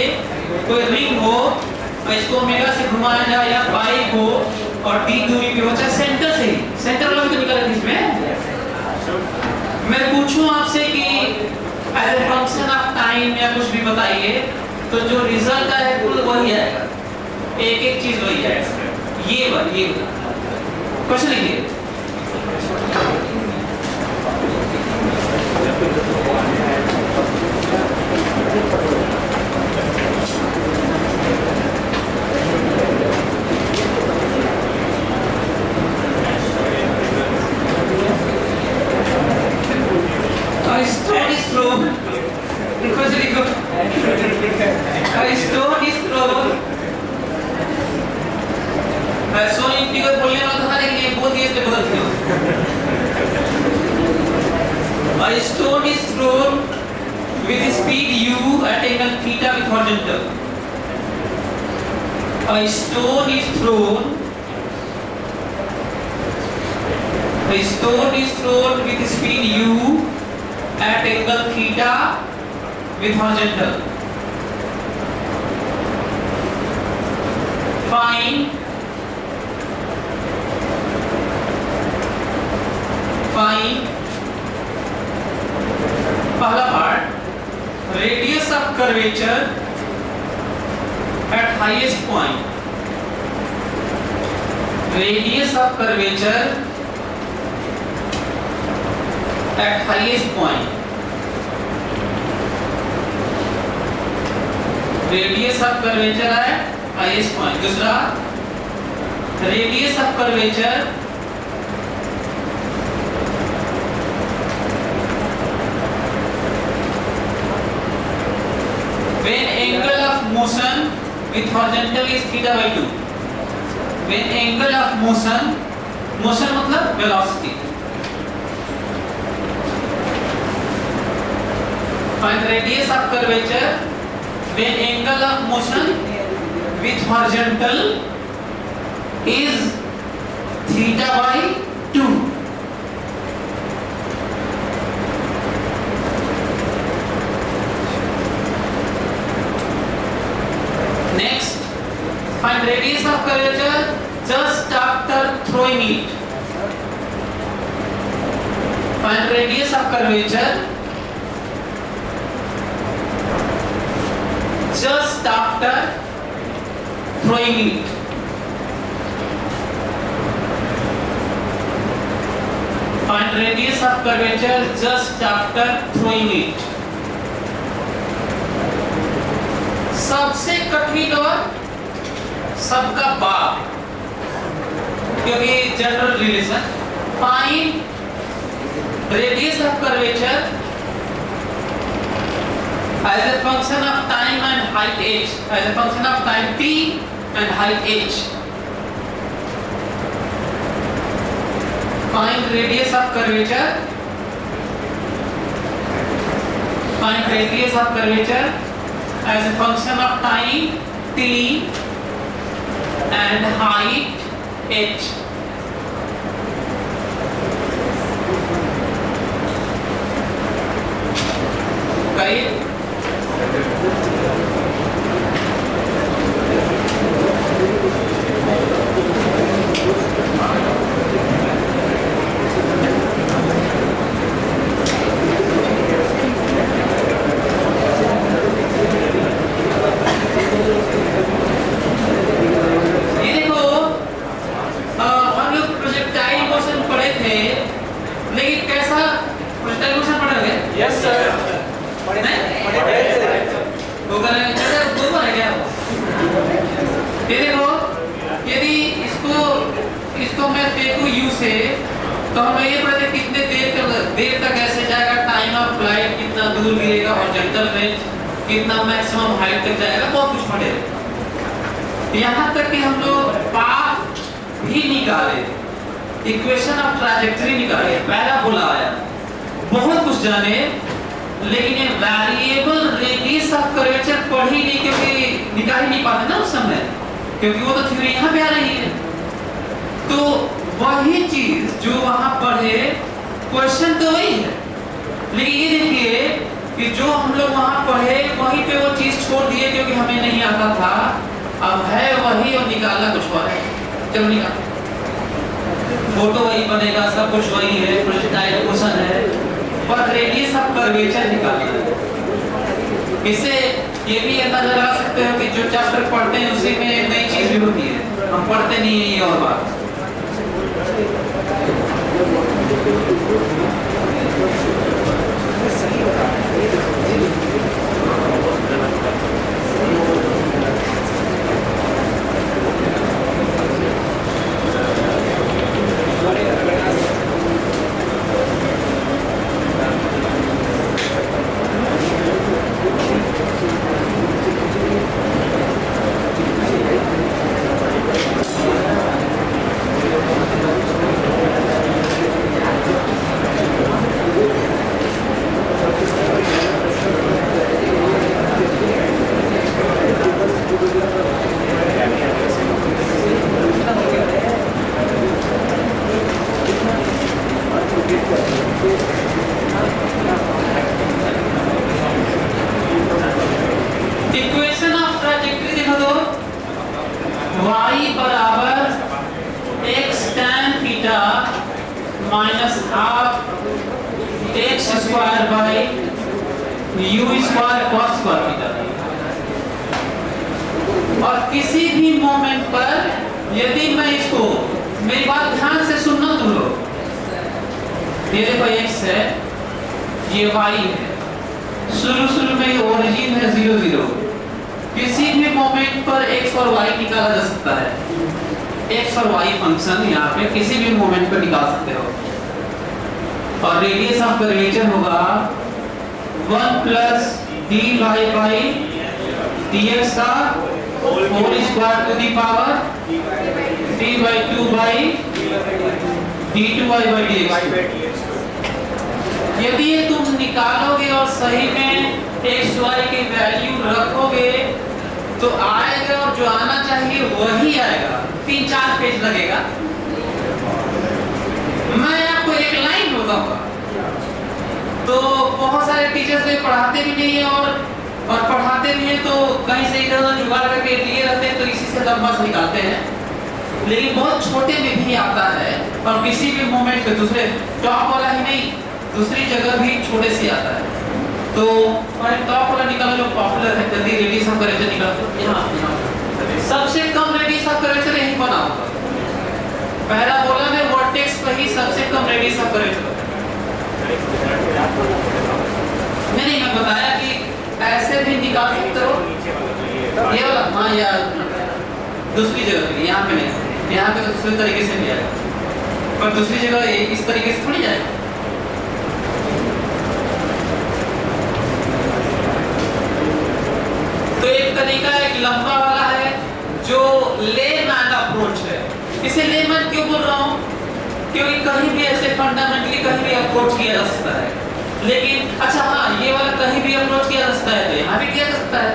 कोई रिंग हो और इसको ओमेगा से घुमाया जाए या पाई हो और डी दूरी पे हो, चाहे सेंटर से ही, सेंटर वाला भी तो निकाला इसमें। मैं पूछूं आपसे कि as a function of time या कुछ भी बताइए, तो जो रिजल्ट है कुल वही आएगा, एक एक चीज वही आएगा। ये क्वेश्चन लिखिए। A stone is thrown. Because it goes. A stone is thrown. सोनी फिगर बोलने वाला था लेकिन ये बोल दिए इसलिए बदल दिया। A stone is thrown with speed u at angle theta with horizontal. A stone is thrown. A stone is thrown with speed u at angle theta with horizontal. Find पहला part, radius of curvature at highest point. Radius of curvature at highest point. Radius of curvature at highest point. दूसरा, radius of curvature when angle of motion with horizontal is theta by 2. When angle of motion मतलब velocity. Find radius of curvature when angle of motion with horizontal is theta by 2. Next, find radius of curvature just after throwing it. Find radius of curvature just after throwing it. Find radius of curvature just after throwing it. सबसे कठिन और सबका बाप, क्योंकि general relation. Find radius of curvature as a function of time and height h, as a function of time t and height h. Find radius of curvature. Find radius of curvature as a function of time t and height h. करिए। तो हमें ये पता है कितने देर तक ऐसे जाएगा, टाइम ऑफ फ्लाइट कितना दूर गिरेगा और जनरल रेंज कितना मैक्सिमम हाइट तक जाएगा, बहुत कुछ पढ़ेगा। यहाँ तक कि हम लोग भी निकाले, इक्वेशन ऑफ ट्रैजेक्टरी निकाले, पैराबोला आया, बहुत कुछ जाने, लेकिन ये वेरिएबल रेडियस ऑफ कर्वेचर पढ़ ही नहीं, क्योंकि निकाल ही नहीं पाते ना उस समय, क्योंकि वो तो थ्योरी यहाँ पे आ रही है। तो वही चीज जो वहां पढ़े, क्वेश्चन तो वही है, लेकिन ये देखिए कि जो हम लोग वहां पढ़े वहीं पे वो चीज छोड़ दिए क्योंकि हमें नहीं आता था, अब है वही और निकालना कुछ और है। चलो निकाल, फोटो वही बनेगा, सब कुछ वही है, क्वेश्चन है, पर रेडियस ऑफ कर्वेचर निकालना है। इससे ये भी अंदाजा लगा सकते हो कि जो चैप्टर पढ़ते हैं उसी में नई चीज भी होती है, हम पढ़ते नहीं है, ये और बात। इक्वेशन ऑफ ट्रैजेक्टरी देखो तो y बराबर x tan theta minus half x square by u square cos square theta. और किसी भी मोमेंट पर यदि मैं इसको, मेरी बात ध्यान से सुनना तुम लोग, ये देखो x है, ये y है, शुरू में ये ओरिजिन है 0 0, किसी भी मोमेंट पर x और y निकाला जा सकता है, x और y फंक्शन यहाँ पे किसी भी मोमेंट पर निकाल सकते हो। और रेडियस ऑफ कर्वेचर होगा 1 प्लस dy बाई dx का whole square to the power 3/2 by d2y by dx। यदि ये तुम निकालोगे और सही में x y की वैल्यू रखोगे तो आएगा, और जो आना चाहिए वही आएगा। 3-4 पेज लगेगा। मैं आपको एक लाइन बताऊंगा, तो बहुत सारे टीचर्स भी पढ़ाते भी नहीं है और पढ़ाते भी हैं तो कहीं से इधर जुगाड़ करके लिए रहते हैं, तो इसी से लंबा से निकालते हैं। लेकिन बहुत छोटे में भी आता है, और किसी भी मोमेंट पे दूसरे टॉप वाला ही नहीं, दूसरी जगह भी छोटे से आता है। तो टॉप वाला निकालो जो पॉपुलर है, जल्दी रेडियस ऑफ कर्वेचर निकालो। यहाँ सबसे कम रेडियस ऑफ कर्वेचर यही बना होगा, पैराबोला में वर्टेक्स पर ही सबसे कम रेडियस ऑफ कर्वेचर होता है। नहीं, मैं बताया कि ऐसे भी निकाल सकते हो, ये वाला, हाँ, या दूसरी जगह पे, यहाँ पे नहीं, यहाँ पे तो दूसरे तरीके से नहीं आएगा, पर दूसरी जगह इस तरीके से थोड़ी जाएगा। तो एक तरीका एक लंबा वाला है जो लेमैन अप्रोच है। इसे लेमैन क्यों बोल रहा हूँ? क्योंकि कहीं भी ऐसे फंडामेंटली कहीं भी अप्रोच किया जा सकता है, लेकिन अच्छा हाँ, ये वाला कहीं भी अप्रोच किया जा सकता है, तो यहाँ भी किया जा सकता है।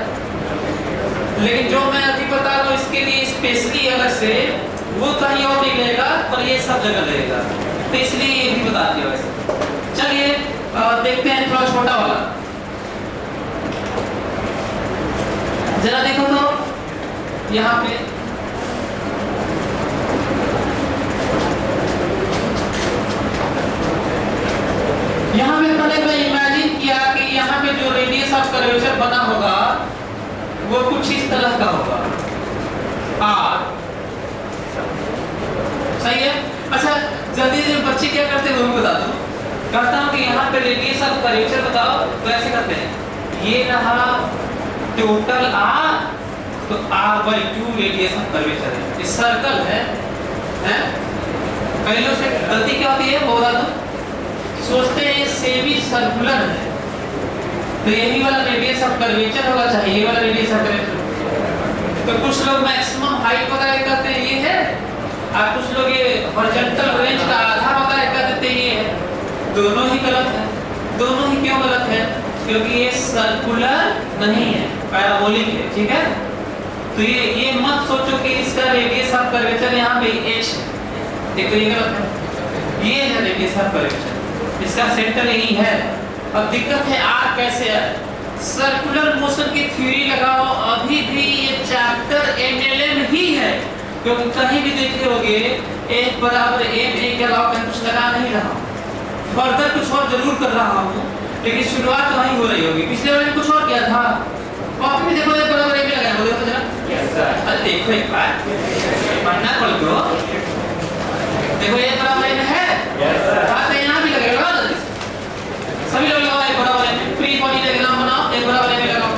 लेकिन जो मैं अभी बता रहा हूँ इसके लिए स्पेशली अलग से, वो कहीं और नहीं लगेगा, पर ये सब जगह लगेगा, तो इसलिए ये भी बता दिया। वैसे चलिए देखते हैं थोड़ा छोटा वाला, जरा देखो तो यहाँ पे पहले मैं इमेजिन किया कि यहाँ पे जो रेडियस ऑफ कर्वेचर बना होगा वो कुछ इस तरह का होगा, R, सही है। अच्छा, जल्दी से बच्चे क्या करते हैं वो भी बता दो। कहता हूँ कि यहाँ पे रेडियस ऑफ कर्वेचर बताओ, तो ऐसे करते हैं, ये रहा टोटल R, तो R/2 रेडियस ऑफ कर्वेचर है, इस सर्कल है, पहले से गलती क्या होती है वो बता दो। सोचते हैं सेमी सर्कुलर है, तो यही वाला रेडियस ऑफ कर्वेचर होगा, चाहिए वाला रेडियस ऑफ कर्वेचर। तो कुछ लोग मैक्सिमम हाइट वगैरह कहते हैं ये है, आप कुछ लोग ये हॉरिजॉन्टल रेंज का आधा बता कर देते ये है, दोनों ही गलत है। दोनों ही क्यों गलत है? क्योंकि ये सर्कुलर नहीं है, पैराबोलिक है, ठीक है। तो ये मत सोचो कि इसका रेडियस ऑफ कर्वेचर यहाँ पे h है, देखो ये गलत है। ये है रेडियस ऑफ कर्वेचर, इसका सेंटर यही है। अब दिक्कत है r कैसे है? सर्कुलर मोशन की थ्योरी लगाओ, अभी भी ये चैप्टर एनएलएम ही है, क्योंकि कहीं भी देखे होगे F बराबर ma के अलावा कहीं कुछ लगा नहीं रहा हूँ। फर्दर कुछ और जरूर कर रहा हूँ, लेकिन शुरुआत वहीं हो रही होगी। पिछले वाले में कुछ और किया था, कॉपी में देखो F बराबर ma लगाया, देखो जरा। Yes sir. अरे देखो एक बार, पढ़ना पढ़ लो, देखो F बराबर ma है। Yes sir. हाँ तो यहाँ भी लगेगा, लगा दो सभी लोग लगाओ F बराबर ma। फ्री बॉडी डायग्राम बनाओ, F बराबर ma लगाओ।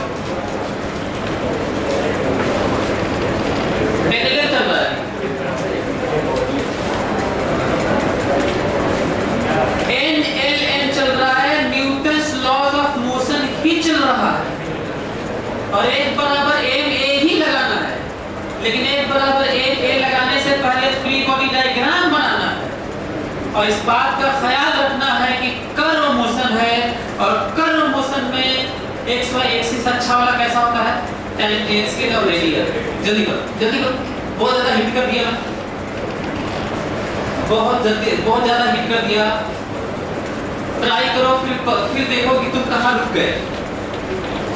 पहले चल रहा है NLM चल रहा है, न्यूटन्स लॉज ऑफ मोशन ही चल रहा है, और F बराबर ma ही लगाना है। लेकिन F बराबर ma लगाने से पहले फ्री बॉडी डायग्राम बनाना है, और इस बात का ख्याल रखना है कि कर्व मोशन है, और कर्व मोशन में xy एक्सिस अच्छा वाला कैसा होता है? टेंजेंशियल और रेडियल। जल्दी करो, जल्दी करो, बहुत ज्यादा हिट कर दिया, बहुत ज्यादा हिट कर दिया। ट्राई करो, फिर देखो कि तुम कहाँ रुक गए।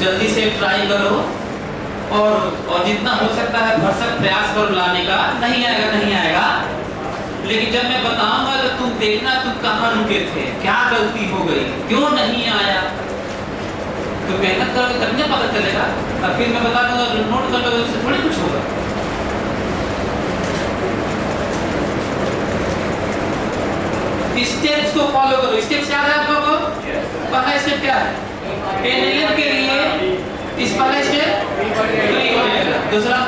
जल्दी से ट्राई करो, और जितना हो सकता है भरसक प्रयास करो लाने का। नहीं आएगा, नहीं आएगा, लेकिन जब मैं बताऊंगा तो तुम देखना तुम कहाँ रुके थे, क्या गलती हो गई, क्यों नहीं आया। तो मेहनत करोगे तभी पता चलेगा, और फिर मैं बता दूंगा नोट कर लो, उससे थोड़ी कुछ होगा। स्टेप्स को फॉलो करो। स्टेप्स याद है आप लोगों को? पहला स्टेप क्या है? एनएलएम के लिए इस पहला स्टेप फ्री बॉडी, दूसरा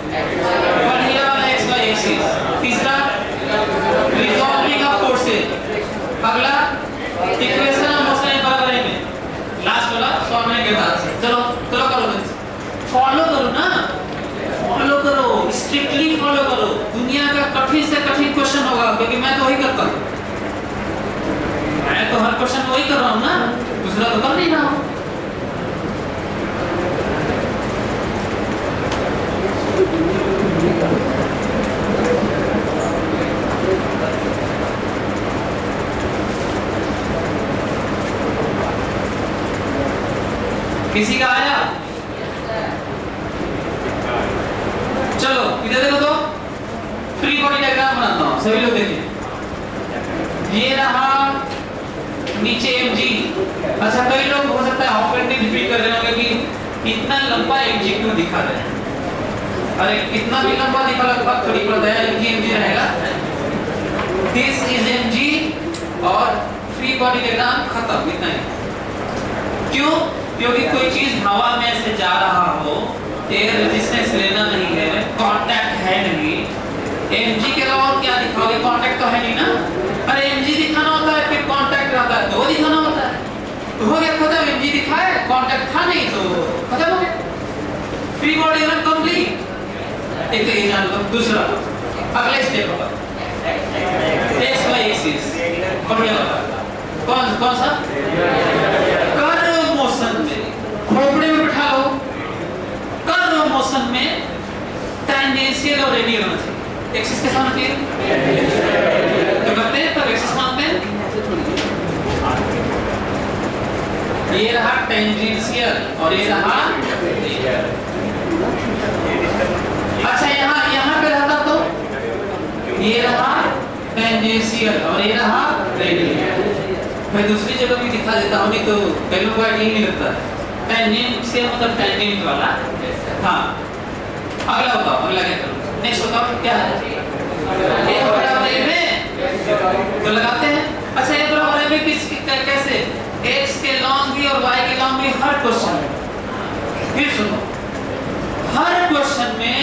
बढ़िया वाला xy एक्सिस, तीसरा रिजॉल्विंग ऑफ फोर्सेस, अगला इक्वेशन ऑफ मोशन बराबर है में, लास्ट वाला सॉल्व करने के बाद से। चलो चलो करो, फॉलो करो ना, फॉलो करो, स्ट्रिक्टली फॉलो करो। दुनिया का कठिन से कठिन क्वेश्चन होगा, क्योंकि मैं तो वही करता हूँ, मैं तो हर क्वेश्चन वही कर रहा हूँ ना, दूसरा तो कर नहीं रहा हूँ। किसी का आया? चलो इधर देखो तो, फ्री बॉडी डायग्राम बनाता हूँ, सभी लोग देखिए। ये रहा नीचे mg। अच्छा कई लोग हो सकता है ऑपरेटिव रिपीट कर रहे होंगे कि इतना लंबा mg क्यों दिखा रहे हैं। अरे इतना भी लंबा दिखा लगभग थोड़ी पड़ता है, mg रहेगा। दिस इज mg और फ्री बॉडी डायग्राम खत्म, इतना ही। क्यों? क्योंकि कोई चीज हवा में से जा रहा हो, एयर रेजिस्टेंस लेना नहीं है, कांटेक्ट है नहीं, mg के अलावा और क्या दिखाओगे? कांटेक्ट तो है नहीं ना। अरे mg दिखाना होता है, फिर कांटेक्ट रहता है, तो वो दिखाना होता है। तो हो गया खत्म, mg दिखाया, कांटेक्ट था नहीं, तो खत्म हो गया, फ्री बॉडी डायग्राम कंप्लीट। एक तो ये जान लो। दूसरा अगले स्टेप होगा xy एक्सिस, बढ़िया वाला। कौन सा? कर्व मोशन में खोपड़े में बिठा लो। कर्व मोशन में टेंजेंशियल और रेडियल होना चाहिए। एक्सिस कैसा होना चाहिए? तो करते हैं तब एक्सिस मानते हैं। ये रहा टेंजेंशियल और ये रहा रेडियल। अच्छा यहाँ पे रहता तो ये रहा टेंजेंशियल और ये रहा रेडियल। मैं दूसरी जगह भी दिखा देता हूँ, नहीं तो कई लोगों को आइडिया नहीं लगता है। टेंजेंट से मतलब टेंजेंट वाला। हाँ अगला बताओ, अगला क्या करूँ? नेक्स्ट बताओ क्या है? ए बराबर ए में तो लगाते हैं। अच्छा ए बराबर ए में कैसे? x के लॉन्ग भी और y के लॉन्ग भी हर क्वेश्चन में। फिर सुनो, हर क्वेश्चन में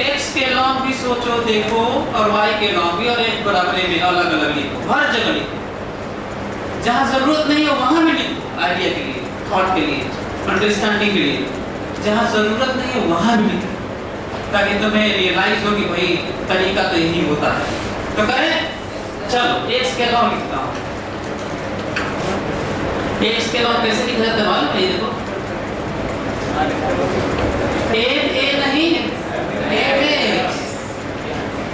x के लॉन्ग भी सोचो देखो, और y के लॉन्ग भी, और x बराबर ए में अलग अलग लिखो, हर जगह लिखो। जहाँ जरूरत नहीं है वहां भी लिखो, आइडिया के लिए, थॉट के लिए, अंडरस्टैंडिंग के लिए। जहाँ जरूरत नहीं है वहां भी लिखो। ताकि तुम्हें रियलाइज हो कि भाई तरीका तो यही होता है। तो करें, चलो एक्स के लॉ लिखता हूँ। एक्स के लॉ कैसे लिखा जाता है मालूम है? देखो ए नहीं x,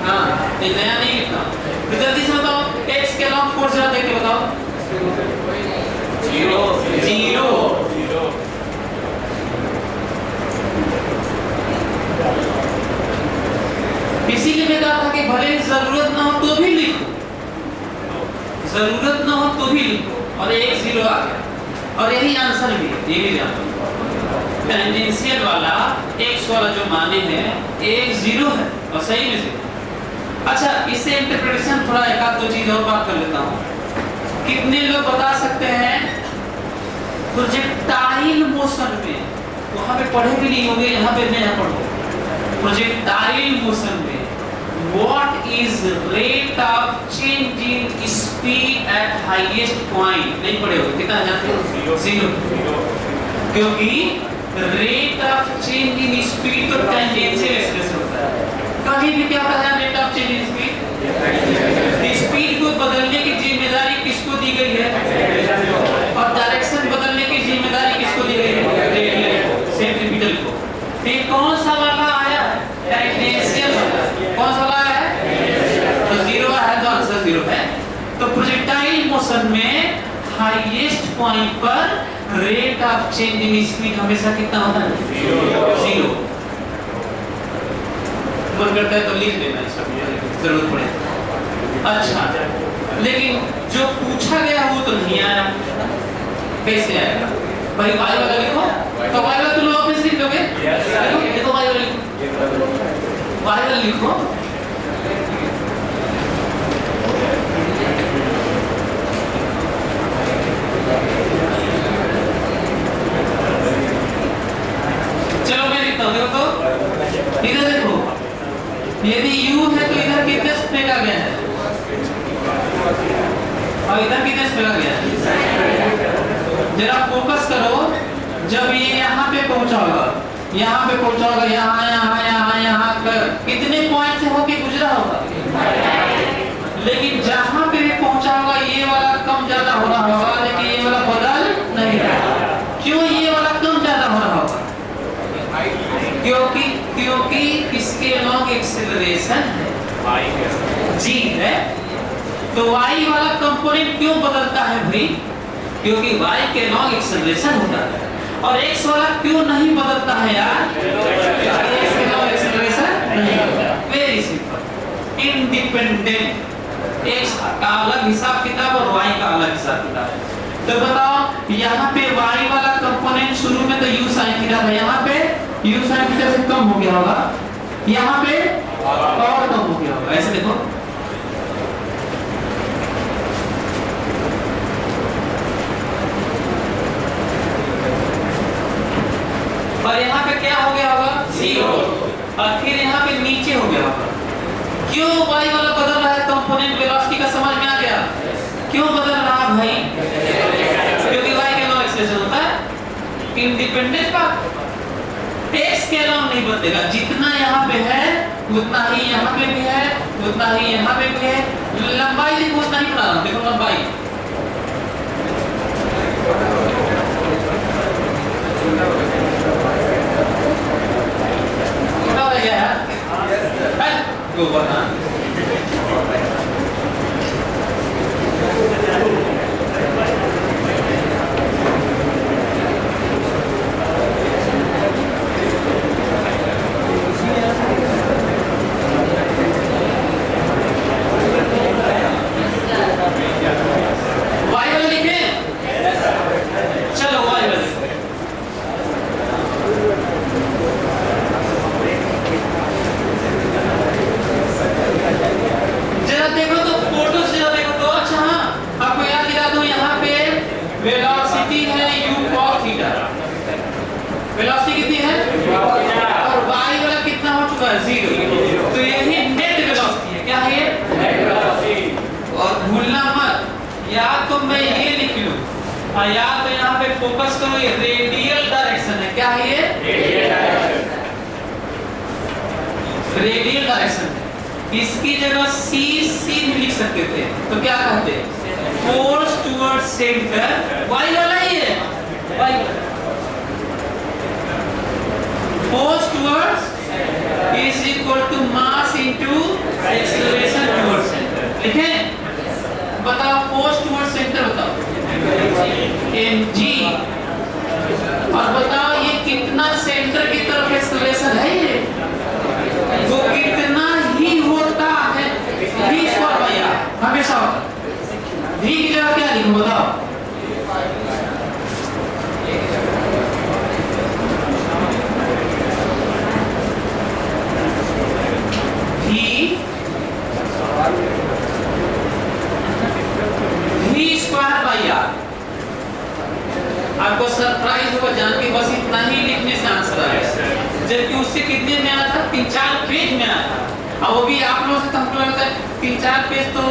हाँ ये नया नहीं लिखना। तो जल्दी से बताओ x के लॉ 4 जरा देख के बताओ। 0 इसीलिए मैं कहा था कि भले जरूरत ना हो तो भी लिखो, जरूरत ना हो तो भी लिखो, और एक 0 आ गया। और यही आंसर भी है, ये भी जानो। टेंजेंशियल वाला x वाला जो माने हैं एक 0 है और सही में 0। अच्छा, इससे इंटरप्रिटेशन थोड़ा एक आध दो चीज और बात कर लेता हूँ। कितने लोग बता सकते हैं प्रोजेक्टाइल मोशन में, वहां पे पढ़े भी नहीं होंगे, यहाँ पे नया पढ़ो। प्रोजेक्टाइल मोशन में what is rate of change in speed at highest point? नहीं पढ़े हो, कितना जानते हो? 0। क्योंकि rate of change in speed तो टेंजेंशियल एक्सप्रेशन होता है। कहीं भी क्या होता है rate of change in speed? Speed को बदलने की जिम्मेदारी किसको दी गई है? और डायरेक्शन बदलने की जिम्मेदारी किसको दी गई है? रेडियल सेंट्रीपिटल को। फिर कौन सा वाला आया? टेंजेंशियल वाला। कौन सा वाला है? तो 0 है, तो आंसर 0 है। तो प्रोजेक्टाइल मोशन में हाईएस्ट पॉइंट पर rate of change in speed हमेशा कितना होता है? 0। मन करता है तो लिख लेना, इसका जरूरत पड़े। अच्छा, लेकिन जो पूछा गया वो तो नहीं आया, कैसे आएगा? भाई वाई वाला लिखो, तो वाई वाला तुम लोग अपने से लिख लोगे? देखो वाई वाला लिखो, वाई वाला लिखो। चलो मैं लिखता हूँ, देखो तो इधर देखो, यदि u है तो इधर कितने से फेंका गया है और इधर कितने से फेंका गया है? जरा फोकस करो, जब ये यहाँ पे पहुंचा होगा, यहाँ पे पहुंचा होगा, यहाँ यहाँ यहाँ यहाँ कर कितने पॉइंट से होके गुजरा होगा? लेकिन जहाँ पे भी पहुंचा होगा ये वाला कम ज्यादा हो रहा होगा, लेकिन ये वाला बदल नहीं रहा। क्यों ये वाला कम ज्यादा हो रहा होगा? क्योंकि इसके लॉन्ग एक्सेलरेशन g है। तो y वाला कंपोनेंट क्यों बदलता है भाई? क्योंकि y के लॉन्ग एक्सेलरेशन होता है। और x वाला क्यों नहीं बदलता है यार? x के लॉन्ग एक्सेलरेशन नहीं होता। Very simple, independent. x का अलग हिसाब किताब और y का अलग हिसाब किताब है। तो बताओ, यहाँ पे y वाला कंपोनेंट शुरू में तो u sin थीटा था, यहाँ पे u sin थीटा से कम हो गया होगा, यहाँ पे और कम हो गया होगा। ऐसे देखो, और यहाँ पे क्या हो गया होगा? 0। और फिर यहाँ पे नीचे हो गया होगा। क्यों y वाला बदल रहा है? कंपोनेंट वेलोसिटी का समझ में आ गया? क्यों बदल रहा भाई? क्योंकि y के लॉन्ग एक्सेलरेशन होता है। इंडिपेंडेंट बात, x के लॉन्ग नहीं बदलेगा, जितना यहाँ पे है उतना ही यहाँ पे भी है, उतना ही यहाँ पे भी है। लंबाई देखो, उतना ही पढ़ा रहा हूँ, देखो लंबाई छोटा हो गया है, तो बना वेलोसिटी कितनी है? और y वाला कितना हो चुका है? 0। तो यही नेट वेलोसिटी है। क्या है ये? Net velocity. और भूलना मत, या तो मैं ये लिख लूं और या तो यहाँ पे फोकस करो, ये रेडियल डायरेक्शन है। क्या है ये? Radial direction. रेडियल डायरेक्शन है, इसकी जगह सी सी भी लिख सकते थे, तो क्या कहते? फोर्स टुवर्ड्स सेंटर, वाई वाला ही है, y force towards is equal to mass into acceleration towards centre. लिखें? बताओ फोर्स टुवर्ड्स सेंटर बताओ, mg। और बताओ ये कितना सेंटर की तरफ एक्सीलरेशन है, ये वो कितना ही होता है, v स्क्वायर बाई r हमेशा होता है। v की जगह क्या लिखूं बताओ? v square by r। आपको सरप्राइज होगा जान के, बस इतना ही लिखने से आंसर आएगा, जबकि उससे कितने में आया था? 3-4 पेज में आया था। अब वो भी आप लोगों से तो हमको लगता है 3-4 पेज तो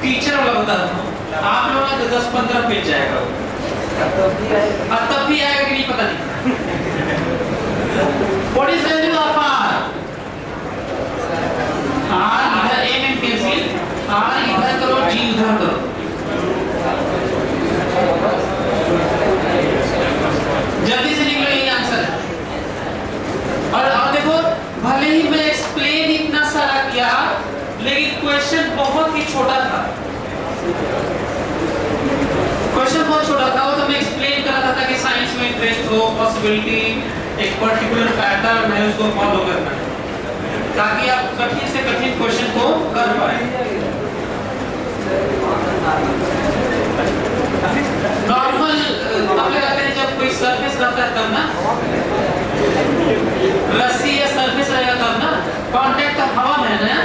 टीचर वाला बता रहा हूँ, आप लोगों का 10-15 पेज जाएगा, अब तब भी आएगा कि नहीं पता नहीं। What is the value of r? r इधर a में कैंसिल, r इधर करो, g उधर करो, जल्दी से निकलो, यही आंसर है। और अब देखो, भले ही मैं एक्सप्लेन इतना सारा किया, लेकिन क्वेश्चन बहुत ही छोटा था। क्वेश्चन बहुत छोटा था, वो तो मैं एक्सप्लेन कर रहा था कि साइंस में इंटरेस्ट हो, पॉसिबिलिटी, एक पर्टिकुलर पैटर्न है उसको फॉलो करना है, ताकि आप कठिन से कठिन क्वेश्चन को कर पाए। नॉर्मल तब लगाते हैं जब कोई सरफेस रहता है तब ना, रस्सी या सरफेस रहेगा तब ना, कांटेक्ट तो हवा में है ना।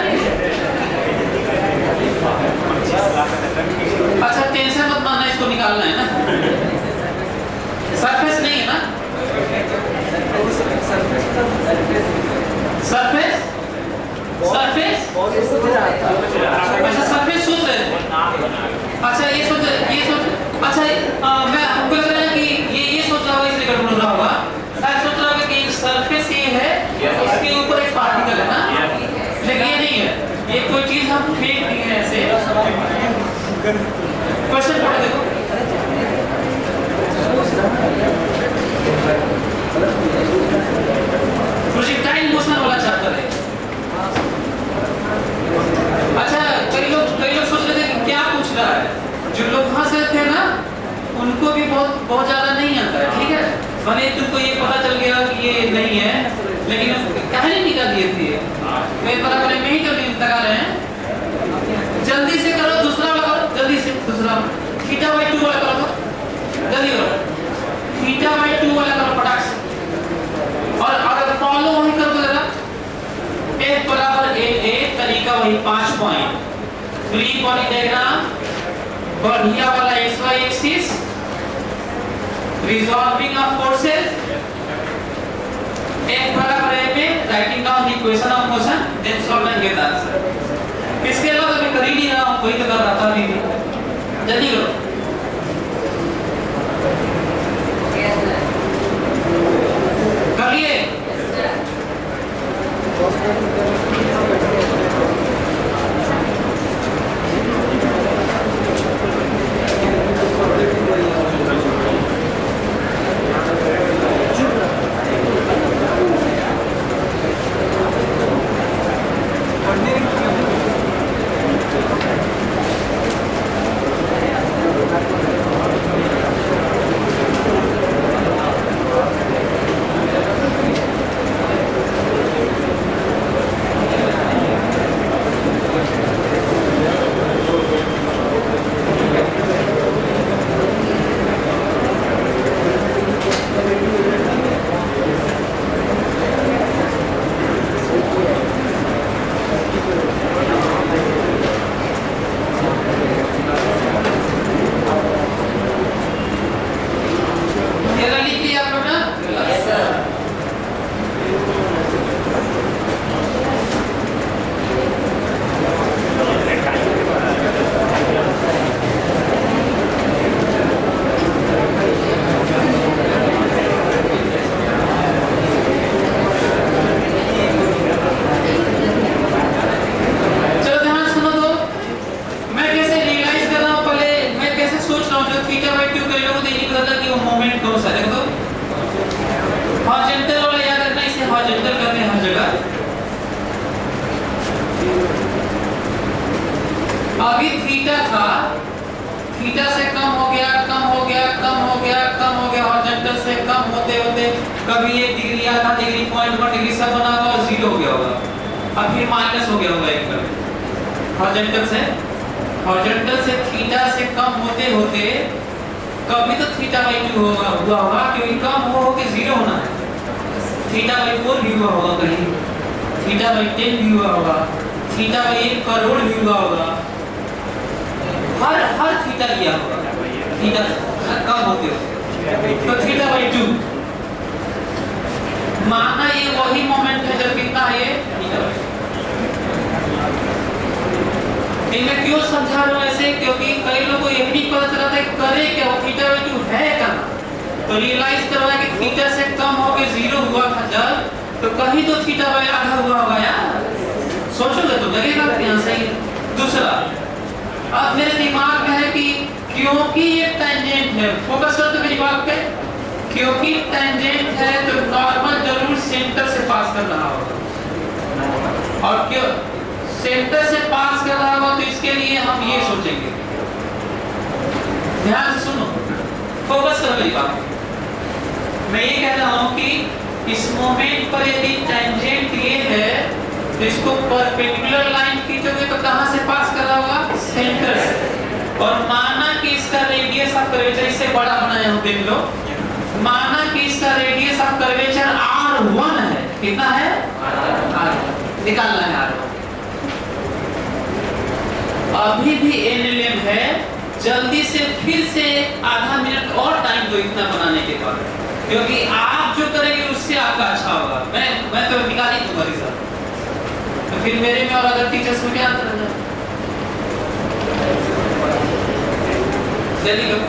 अच्छा टेंशन मत मानना, इसको निकालना है ना, सरफेस नहीं है ना, सरफेस सरफेस अच्छा सरफेस सोच रहे थे, अच्छा ये सोच, अच्छा मैं हमको लग रहा है कि ये सोच रहा होगा, इसलिए गड़बड़ हो रहा होगा, शायद सोच रहा होगा कि सरफेस ये है, इसके ऊपर एक पार्टिकल है ना, लेकिन ये नहीं है, ये कोई चीज हम फेंक दिए हैं ऐसे। क्वेश्चन पढ़ो देखो, प्रोजेक्टाइल मोशन वाला चैप्टर है। अच्छा कई लोग सोच रहे थे कि क्या पूछ रहा है, जो लोग हंस रहे थे ना उनको भी बहुत ज्यादा नहीं आता है, ठीक है, भले तुमको ये पता चल गया कि ये नहीं है, लेकिन कहानी निकाल दिए थे, मैं बराबर में ही लगा रहे हैं। जल्दी से करो, दूसरा वाला करो, जल्दी से दूसरा θ/2 वाला करो, जल्दी करो, θ/2 वाला करो फटाक से। और अगर फॉलो वही कर दो जरा, F बराबर a तरीका वही 5 पॉइंट, फ्री बॉडी डायग्राम, बढ़िया वाला xy axis, resolving of forces, F बराबर a पे writing down equation of motion, then solve and get answer. इसके अलावा मैं कर ही नहीं रहा हूं, कोई तो कर रहा था नहीं, जल्दी करो। कर लिए? कम होते होते कभी 1 डिग्री, आधा डिग्री, 0.1 डिग्री सब बना होगा और 0 हो गया होगा, अब फिर माइनस हो गया होगा एक बार हॉरिजॉन्टल से थीटा से कम होते होते कभी तो थीटा बाई 2 हुआ होगा, क्योंकि कम हो के 0 होना है। थीटा बाई 4 भी हुआ होगा, कहीं थीटा बाई 10 भी हुआ होगा, थीटा बाई 1 करोड़ भी हुआ होगा, हर थीटा लिया होगा, थीटा कम होते होते तो थीटा बाई 2 माना ये वही मोमेंट है जब कितना है ये थीटा बाई। मैं क्यों समझा रहा हूँ ऐसे, क्योंकि कई लोगों को ये भी नहीं पता चला था करे क्या वो थीटा बाई 2 है कहाँ, तो रियलाइज करवाया कि थीटा से कम होके 0 हुआ था जब, तो कहीं तो थीटा बाई आधा हुआ होगा यार, सोचोगे तो लगेगा यहाँ सही। दूसरा, अब मेरे दिमाग में है कि क्योंकि ये टेंजेंट है, फोकस कर तो मेरी बात पे, क्योंकि टेंजेंट है तो नॉर्मल जरूर सेंटर से पास कर रहा होगा, और क्यों सेंटर से पास कर रहा होगा तो इसके लिए हम ये सोचेंगे, ध्यान से सुनो, फोकस करो मेरी बात। मैं ये कह रहा हूं कि इस मोमेंट पर यदि टेंजेंट ये है तो इसको परपेंडिकुलर लाइन खींचोगे तो कहां से पास कर रहा होगा, सेंटर से, और माना कि इसका रेडियस ऑफ कर्वेचर, इससे बड़ा बनाया हूं देख लो, माना कि इसका रेडियस ऑफ कर्वेचर r1 है, कितना है r1, निकालना है r1, अभी भी NLM है, जल्दी से फिर से आधा मिनट और टाइम दो इतना बनाने के बाद, क्योंकि आप जो करेंगे उससे आपका अच्छा होगा। मैं तो निकाल ही दूंगा रिजल्ट, तो फिर मेरे में और अदर टीचर्स में क्या अंतर है, जल्दी करो।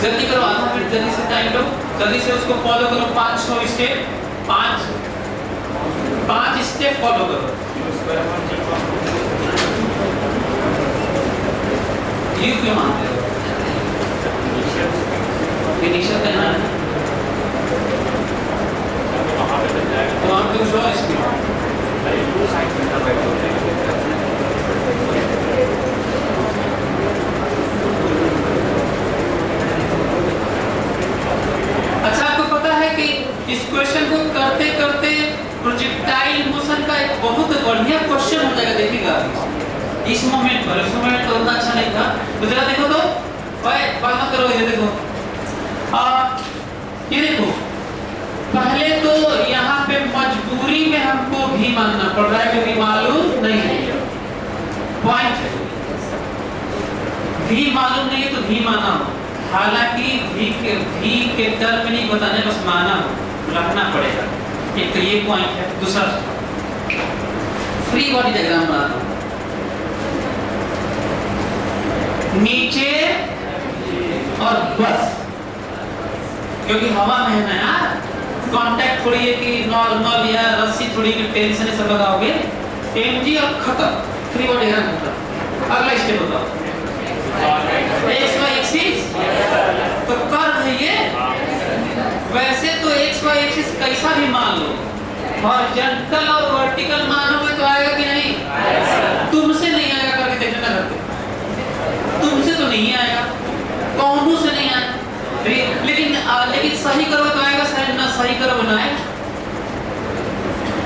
जल्दी करो, आधा मिनट जल्दी से टाइम लो, जल्दी से उसको फॉलो करो, 500 स्टेप, 5 स्टेप फॉलो करो। ये क्यों मानते हो, इनिशियल करना है तो आप कुछ और स्पीड इस क्वेश्चन को करते करते प्रोजेक्टाइल मोशन का एक बहुत बढ़िया क्वेश्चन हो जाएगा, देखिएगा इस मोमेंट पर। उस मोमेंट तो उतना अच्छा नहीं था, तो जरा देखो तो बात मत करो, ये देखो ये देखो, पहले तो यहाँ पे मजबूरी में हमको भी मानना पड़ रहा है क्योंकि मालूम नहीं है, पॉइंट है भी मालूम नहीं है तो भी माना हो, हालांकि भी के टर्म में नहीं बताने, बस माना हो, रखना पड़ेगा। एक तो ये पॉइंट है। दूसरा, फ्री बॉडी डायग्राम बनाता हूं, नीचे और बस, क्योंकि हवा में है ना यार, कांटेक्ट थोड़ी है कि नॉर्मल या रस्सी थोड़ी की टेंशन से लगाओगे, एमजी और खत्म, फ्री बॉडी डायग्राम खत्म। अगला स्टेप बताओ, एक्स वाई एक्सिस तो कर्व है ये, वैसे तो एक्स वाई एक्सिस कैसा भी मान लो, हॉरिजॉन्टल और वर्टिकल मानोगे तो आएगा कि नहीं, तुमसे नहीं आएगा, करके देखना करते, तुमसे तो नहीं आएगा, कौनों से नहीं आएगा, लेकिन सही करो तो आएगा, सही करो ना आएगा,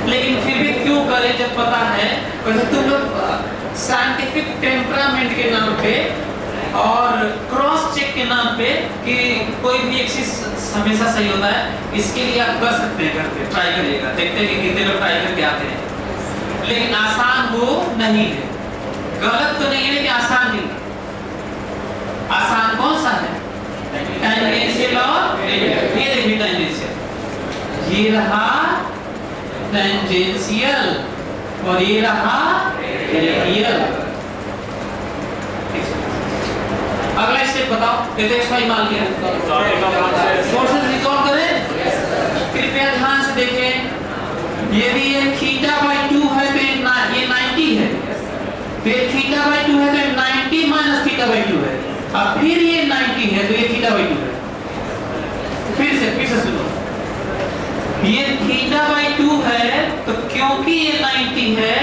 लेकिन फिर भी क्यों करे जब पता है। वैसे तुम लोग साइंटिफिक टेम्परामेंट के नाम पे और क्रॉस चेक के नाम पे कि कोई भी एक्सिस हमेशा सही होता है, इसके लिए आप कर सकते हैं, करते ट्राई करिएगा, देखते हैं कि कितने लोग ट्राई करके आते हैं, लेकिन आसान वो नहीं है, गलत तो नहीं है लेकिन आसान नहीं। आसान कौन सा है, टेंजेंशियल और रेडियल। ये देखिए टेंजेंशियल, ये रहा टेंजेंशियल और ये रहा रेडियल। अगला स्टेप बताओ, ये तो एक्स मान लिया, फोर्सेस रिजॉल्व करें, कृपया ध्यान से देखें, यदि ये थीटा बाई 2 है तो ये 90 है, तो ये थीटा बाई 2 है तो ये 90 माइनस थीटा बाई 2 है, अब फिर ये 90 है तो ये थीटा बाई 2 है। फिर से सुनो, ये थीटा बाई 2 है तो क्योंकि ये 90 है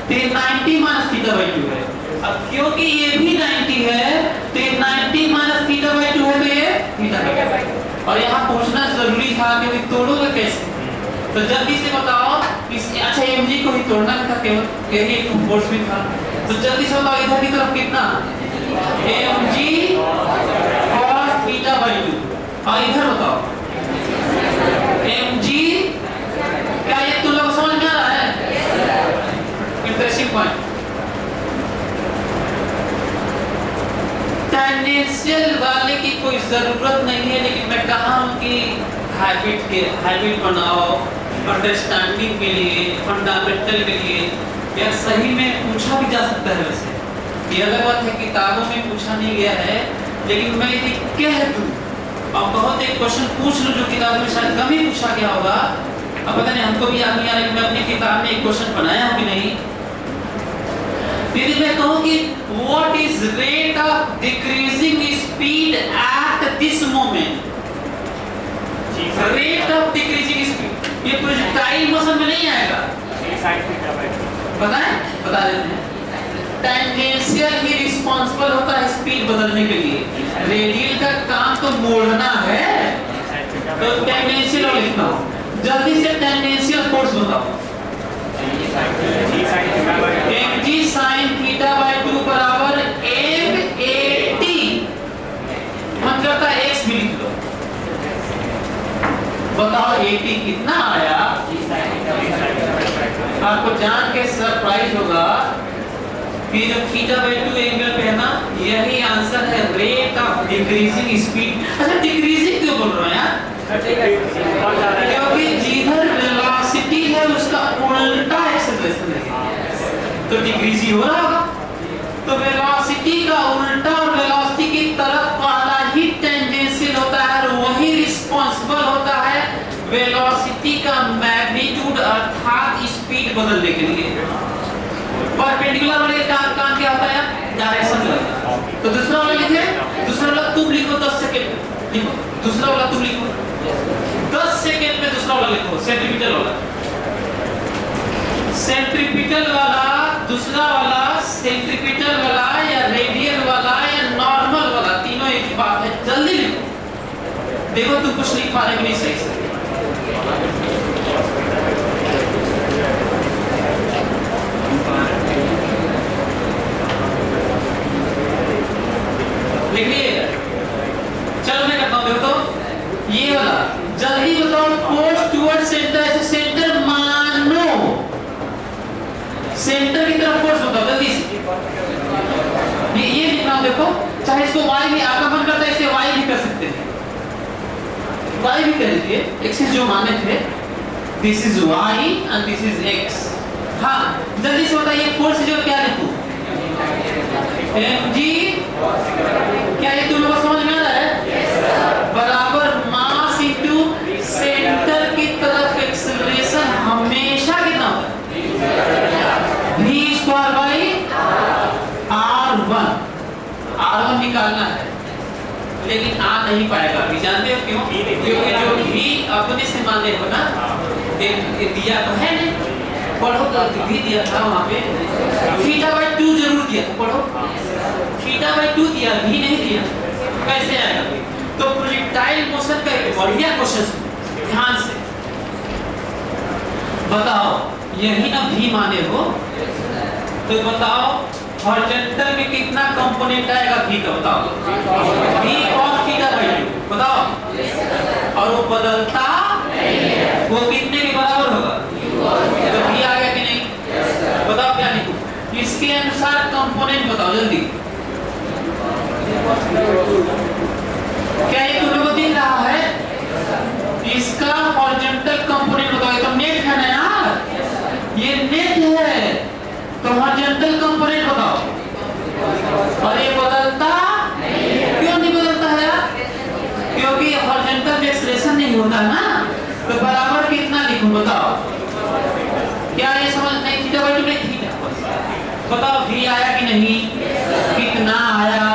तो ये 90 माइनस थीटा बाई 2 है। अब क्योंकि ये भी 90 है तो ये 90 माइनस थीटा बाई 2 है, तो ये थीटा बाई 2। और यहाँ पूछना जरूरी था कि तोड़ोगे कैसे, तो जल्दी से बताओ इस, अच्छा mg को ही तोड़ना था, केवल यही एक फोर्स भी था, तो जल्दी से बताओ इधर की तरफ कितना mg cos थीटा बाई 2, और इधर बताओ mg, क्या ये तुम लोग समझ में आ रहा है? Interesting point. टेंडेंशियल वाले की कोई जरूरत नहीं है, लेकिन मैं कहा हूं कि हैबिट बनाओ अंडरस्टैंडिंग के लिए, फंडामेंटल के लिए, या सही में पूछा भी जा सकता है। वैसे ये अलग बात है किताबों में पूछा नहीं गया है, लेकिन मैं यदि कह दूं और बहुत एक क्वेश्चन पूछ लूं जो किताब में शायद कम ही पूछा गया होगा, अब पता नहीं हमको भी याद नहीं आ रहा कि मैं अपनी किताब में एक क्वेश्चन बनाया हूं कि नहीं। यदि मैं कहूं कि what is rate of decreasing speed at this moment, rate of decreasing speed, ये प्रोजेक्टाइल मोशन में नहीं आएगा, बताएं, बता देते हैं। टेंजेंशियल ही रिस्पांसिबल होता है स्पीड बदलने के लिए, रेडियल का काम तो मोड़ना है, तो टेंजेंशियल लिखना। जल्दी से टेंजेंशियल फोर्स बताओ। mg sin थीटा बाय 2 बराबर m at, मन करता है x भी लिख लो, बताओ at कितना आया? आपको जान के सरप्राइज होगा कि जो थीटा बाय 2 एंगल पे है ना, यही आंसर है रेट ऑफ डिक्रीजिंग स्पीड। अच्छा डिक्रीजिंग क्यों बोल रहे हैं यार? क्योंकि जिधर वेलोसिटी है उसका उल्टा एक्सेलरेशन है, तो डिक्रीज ही हो रहा होगा। तो वेलोसिटी का उल्टा और वेलोसिटी की तरफ वाला ही टेंजेंशियल होता है, और वही रिस्पांसिबल होता है वेलोसिटी का मैग्नीट्यूड अर्थात स्पीड बदलने के लिए। परपेंडिकुलर वाले का काम क्या होता है? डायरेक्शन। तो दूसरा वाला लिखे, दूसरा वाला तुम लिखो 10 सेकंड लिखो, दूसरा वाला तुम लिखो 10 सेकंड में, दूसरा वाला लिखो सेंट्रीपिटल वाला, सेंट्रीपिटल वाला, दूसरा वाला सेंट्रीपिटल वाला या रेडियल वाला या नॉर्मल वाला, तीनों एक ही बात है। जल्दी लिखो, देखो तुम कुछ लिख पा रहे कि नहीं सही से। लिखिए, चलो मैं करता हूं, देखो तो ये वाला जल्दी बताओ, फोर्स टुवर्ड सेंटर, ऐसे सेंटर मानो, सेंटर की तरफ फोर्स बताओ जल्दी से। ये लिखना, देखो चाहे इसको y भी, आपका मन करता है इसे y भी कर सकते हैं, y भी कर लीजिए, एक्सिस जो माने थे, this is y and this is x। हाँ जल्दी से बताइए फोर्स जो क्या लिखूं? mg, क्या ये तुम लोगों को समझ में आ रहा है? बराबर मास इनटू सेंटर की तरफ एक्सेलरेशन हमेशा कितना होता है? v square by r1। r1 निकालना है, लेकिन आ नहीं पाएगा अभी, जानते हो क्यों? क्योंकि जो v अपने से माने हो ना, ये दिया तो है नहीं, पढ़ो तो भी दिया था वहां पे, थीटा बाई 2 जरूर दिया था, पढ़ो थीटा बाई 2 दिया, भी नहीं दिया, कैसे आएगा? तो प्रोजेक्टाइल मोशन का एक बढ़िया क्वेश्चन, ध्यान से बताओ, यही ना भी माने हो, तो बताओ हॉरिजॉन्टल में कितना कंपोनेंट आएगा v का, बताओ v cos थीटा बाई 2, बताओ, और वो बदलता वो कितने के बराबर होगा? तो v आ गया कि नहीं? बताओ क्या लिखूं? इसके अनुसार कंपोनेंट बताओ जल्दी। क्या ये तुम लोगों को दिख रहा है? इसका हॉरिजॉन्टल कंपोनेंट बताओ, ये तो नेट है ना यार, ये नेट है, तो हॉरिजॉन्टल कंपोनेंट बताओ। और ये बदलता क्यों नहीं बदलता है यार? क्योंकि हॉरिजॉन्टल में एक्सेलरेशन नहीं होता ना, तो बराबर कितना लिखूं बताओ? क्या ये समझ नहीं? थीटा बाई 2 नहीं, थीटा बताओ v आया कि नहीं, कितना आया?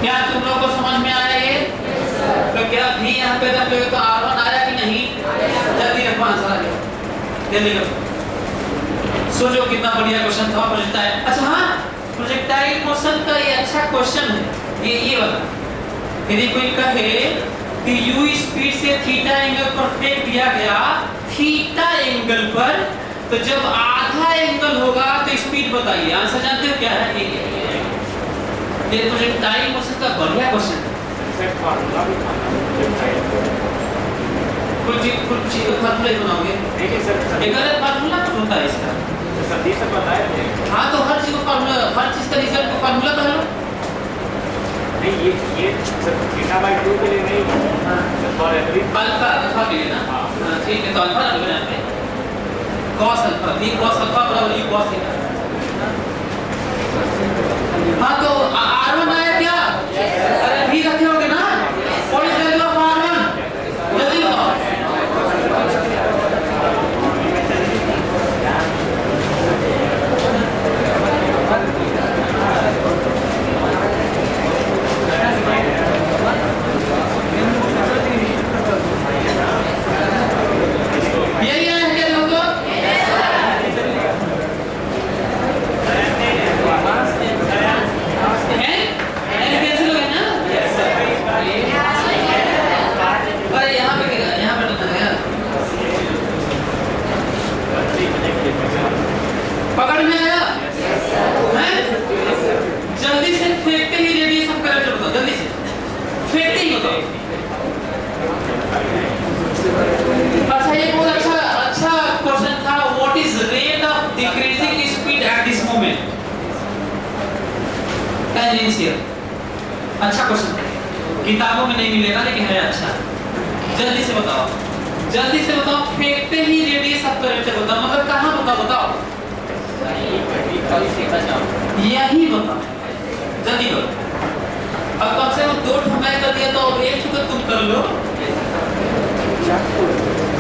क्या तुम लोगों को समझ में आया ये? तो क्या v यहाँ पे रखते हो तो r1 आया कि नहीं? जल्दी जल्दी करो। सोचो कितना बढ़िया क्वेश्चन था प्रोजेक्टाइल। अच्छा हाँ, प्रोजेक्टाइल मोशन का ये अच्छा क्वेश्चन है। ये बता, यदि कोई कहे कि u स्पीड से थीटा एंगल पर फेंक दिया गया, थीटा एंगल पर, तो जब आधा एंगल होगा तो स्पीड बताइए। आंसर जानते हो क्या है? ये प्रोजेक्टाइल मोशन का बढ़िया क्वेश्चन है। सर फार्मूला भी था प्रोजेक्टाइल। कुछ चीज का फार्मूला ही बनाओगे? देखिए सर, एक अलग फार्मूला होता है इसका। सभी से पता है मुझे। हाँ तो हर चीज का फार्मूला, हर चीज का रिजल्ट का फार्मूला तो है। नहीं ये सर थीटा बाय 2 के लिए नहीं, फॉर एवरी अल्फा के लिए ना। हाँ ठीक है, तो अल्फा लग रहा है cos alpha, v cos alpha बराबर u cos थीटा। हाँ तो r1 आया क्या? अरे v रखे होगे ना? What is value of r1? जल्दी बताओ। यही आया है क्या लोगों? कैंसिल हो गया ना? अरे यहाँ पे तो है। पकड़ में आया? हैं? जल्दी से फेंकते ही रेडियस ऑफ करंट बताओ, जल्दी से फेंकते ही बताओ। अच्छा ये बहुत अच्छा क्वेश्चन था। What is rate of decreasing speed at this moment? Tangential. अच्छा क्वेश्चन है, किताबों में नहीं मिलेगा लेकिन है अच्छा। जल्दी से बताओ, जल्दी से बताओ। फेंकते ही रेडियस ऑफ कर्वेचर बताओ, मतलब कहाँ बताओ। यही बताओ, जल्दी करो। अब कम से कम 2 ठो मैं कर दिया तो अब 1 ठो तुम कर लो।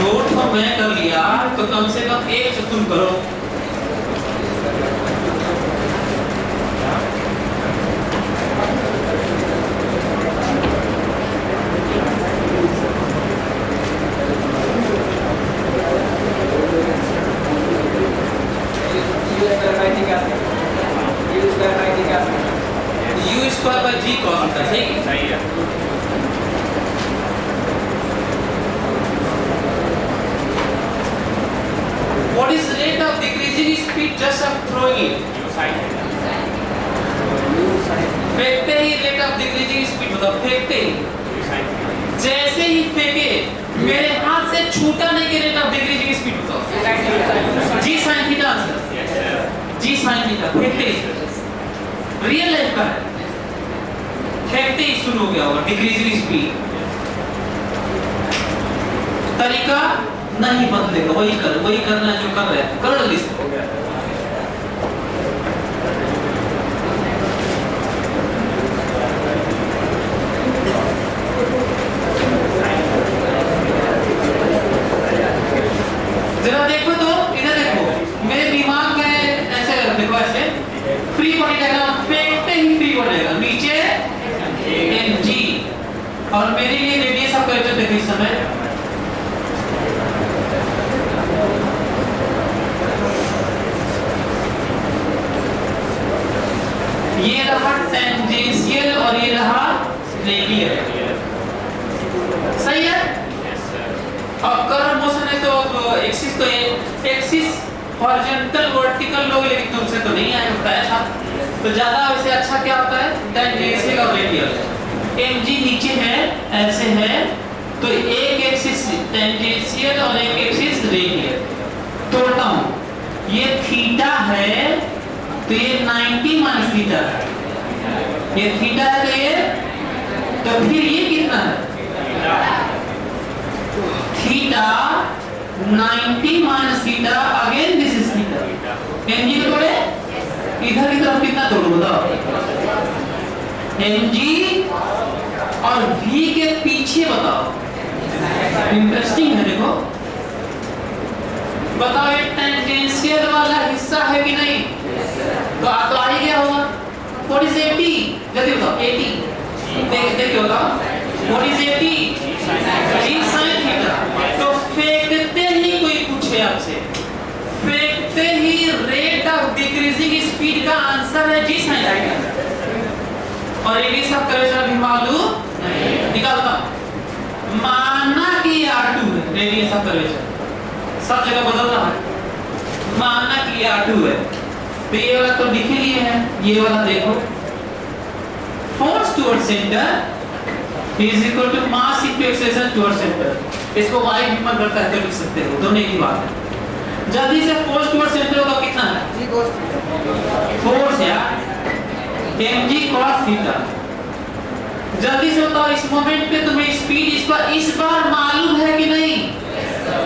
2 ठो मैं कर लिया तो कम से कम 1 ठो तुम करो। u square by g cos theta, ठीक है? सही है। What is the rate of decreasing speed just of throwing it? u sin theta. फेंकते ही रेट ऑफ डिक्रीजिंग स्पीड बताओ। फेंकते ही, u sin थीटा। जैसे ही फेंके मेरे हाथ से छूटा नहीं के रेट ऑफ डिक्रीजिंग स्पीड बताओ। g sin theta answer. Yes sir. g sin theta फेंकते ही, रियल लाइफ का है। फेंकते ही शुरू हो गया होगा डिक्रीजिंग स्पीड। तरीका नहीं बदलेगा, वही करना है जो कर रहे हैं। करो जल्दी से। हो गया। जरा देखो तो, इधर देखो, मेरे दिमाग में ऐसे देखो, ऐसे फ्री बॉडी डायग्राम। फेंकते ही फ्री बॉडी डायग्राम, नीचे mg और मेरे लिए रेडियस ऑफ कर्वेचर देखो इस समय। ये रहा टेंजेंशियल और ये रहा रेडियल, सही है? Yes sir. और कर्व मोशन है तो एक्सिस, तो ये एक्सिस हॉरिजॉन्टल वर्टिकल लोग, लेकिन तुमसे तो नहीं आया, बताया था। तो ज्यादा वैसे अच्छा क्या होता है? टेंजेंशियल और रेडियल। mg नीचे है, ऐसे है, तो एक एक्सिस टेंजेंशियल और एक एक्सिस रेडियल। तोड़ता हूं, ये थीटा है तो ये 90 माइनस थीटा है। ये थीटा है तो ये, तो फिर ये कितना है? Theta 90 minus theta, again this is theta. mg को तोड़े, इधर की तरफ कितना तोड़ो बताओ? mg और v के पीछे बताओ। इंटरेस्टिंग है, देखो बताओ ये टेंजेंशियल वाला हिस्सा है कि नहीं? तो आ ही गया होगा। What is 80? जल्दी बताओ 80। देखिए बताओ what is 80? g sin theta. तो फेंकते ही कोई पूछे आपसे फेंकते ही रेट ऑफ डिक्रीजिंग स्पीड का आंसर है जी सही आएगा। और रेडियस ऑफ कर्वेचर अभी मालूम नहीं, निकालता हूं। माना कि R2 है रेडियस ऑफ कर्वेचर, सब जगह बदल रहा है। माना कि R2 है, तो ये वाला तो लिख लिए है, ये वाला देखो force toward centre is equal to mass into acceleration toward centre. इसको y डिपेंड करता है तो लिख सकते हो, दोनों एक ही बात है। जल्दी से फोर्स टुवर्ड सेंटर होगा कितना है फोर्स या mg cos थीटा। जल्दी से बताओ इस मोमेंट पे तुम्हें स्पीड इस बार मालूम है कि नहीं?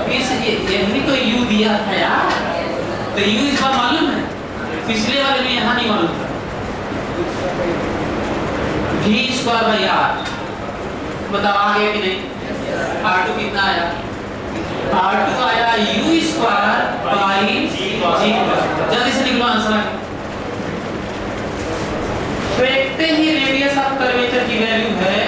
यही तो u दिया था यार, तो u इस बार मालूम है, पिछले वाले में यहाँ नहीं मालूम था। v स्क्वायर बाई r, बताओ आ गया कि नहीं? R2 कितना आया? R2 आया u स्क्वायर बाई g। जल्दी से निकलो आंसर। फेंकते ही रेडियस ऑफ कर्वेचर की वैल्यू है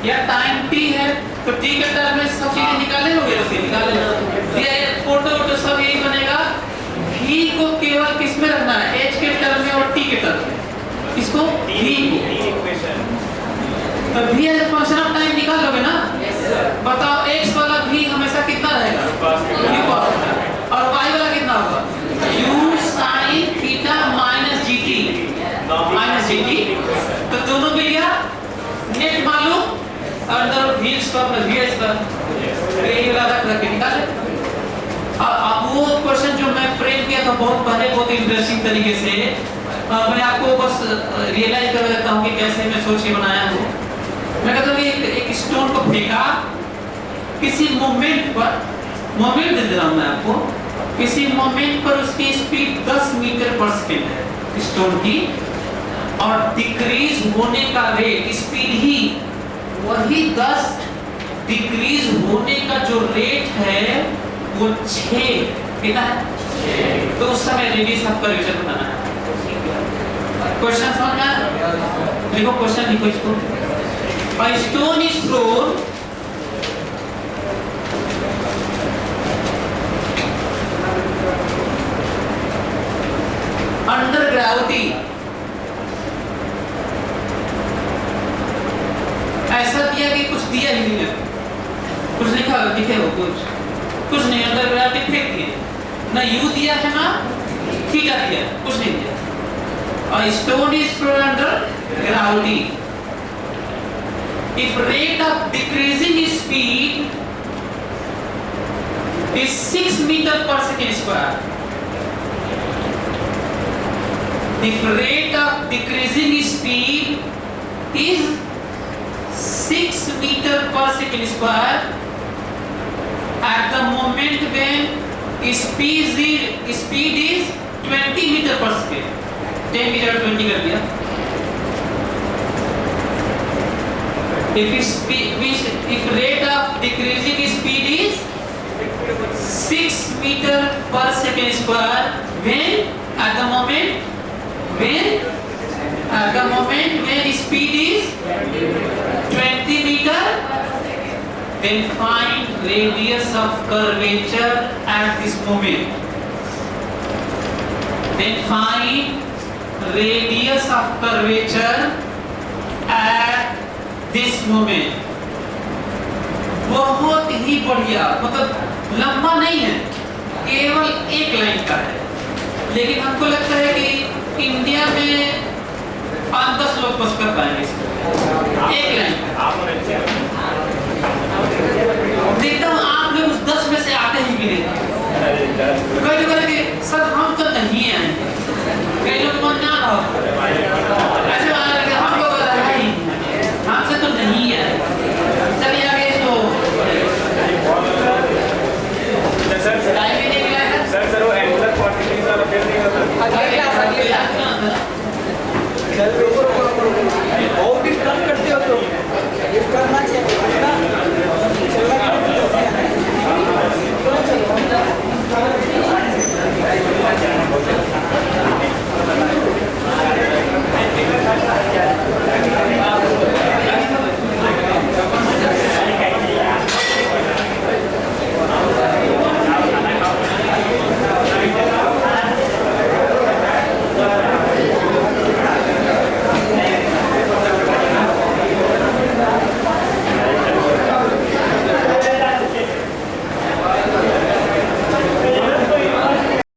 या टाइम t है तो t के टर्म में सब चीजें निकाले होगे, उसे निकाले ये फोटो तो सब यही बनेगा। v को केवल किस में रखना है? h के टर्म में और t के टर्म में। इसको v को तो v as a function of time निकाल लोगे ना। बताओ x वाला v हमेशा कितना रहेगा? u cos theta. और y वाला कितना होगा? u sin theta minus gt तो दोनों मिल गया। नेट मालूम अंदर v square plus v square ये वाला रख के निकाले। अब वो क्वेश्चन जो मैं फ्रेम किया था बहुत पहले बहुत इंटरेस्टिंग तरीके से, मैं आपको बस रियलाइज कर देता हूँ कि कैसे मैं सोच के बनाया हूँ। मैं कहता हूँ एक स्टोन को फेंका किसी मोमेंट पर, मोमेंट दे रहा हूँ मैं आपको, किसी मोमेंट पर उसकी स्पीड 10 मीटर पर सेकेंड है स्टोन की, और डिक्रीज होने का रेट स्पीड ही वही 10 डिक्रीज होने का जो रेट है वो 6 कितना है? तो उस समय रेडियस ऑफ कर्वेचर बताना है। क्वेश्चन समझ में आया? लिखो क्वेश्चन, लिखो इसको। A stone is thrown under gravity। ऐसा दिया कि कुछ दिया ही नहीं है, कुछ लिखा लिखे हो कुछ नहीं, अंदर ग्रेविटी फेंक दिए ना, u दिया है ना थीटा दिया, कुछ नहीं दिया। और stone is throne under gravity if rate of decreasing speed is 6 meter per second square, if rate of decreasing speed is 6 meter per second square at the moment when speed is 20 meter per second, 10 meter 20 कर दिया। if rate of decreasing speed is 6 meter per second square when at the moment when speed is 20 meter, then find radius of curvature at this moment. Then find radius of curvature at this moment। बहुत ही बढ़िया, मतलब लंबा नहीं है, केवल एक line का है, लेकिन हमको लगता है कि इंडिया में 5-10 लोग बस कर पाएंगे इसको। एक लाइन आप और अच्छे हैं। देखता हूँ आप लोग उस 10 में से आते ही भी नहीं। कई लोग कहेंगे सर हम तो नहीं आएंगे, कई लोग मन ना रहो ऐसे माना लगे हम लोग है ही हमसे तो नहीं है। चलिए आगे इसको टाइम भी नहीं मिला है। सर वो एंगुलर क्वांटिटीज वाला फिर नहीं होता। अगले क्लास अगले और भी कम करते हो तो ये करना चाहिए ना।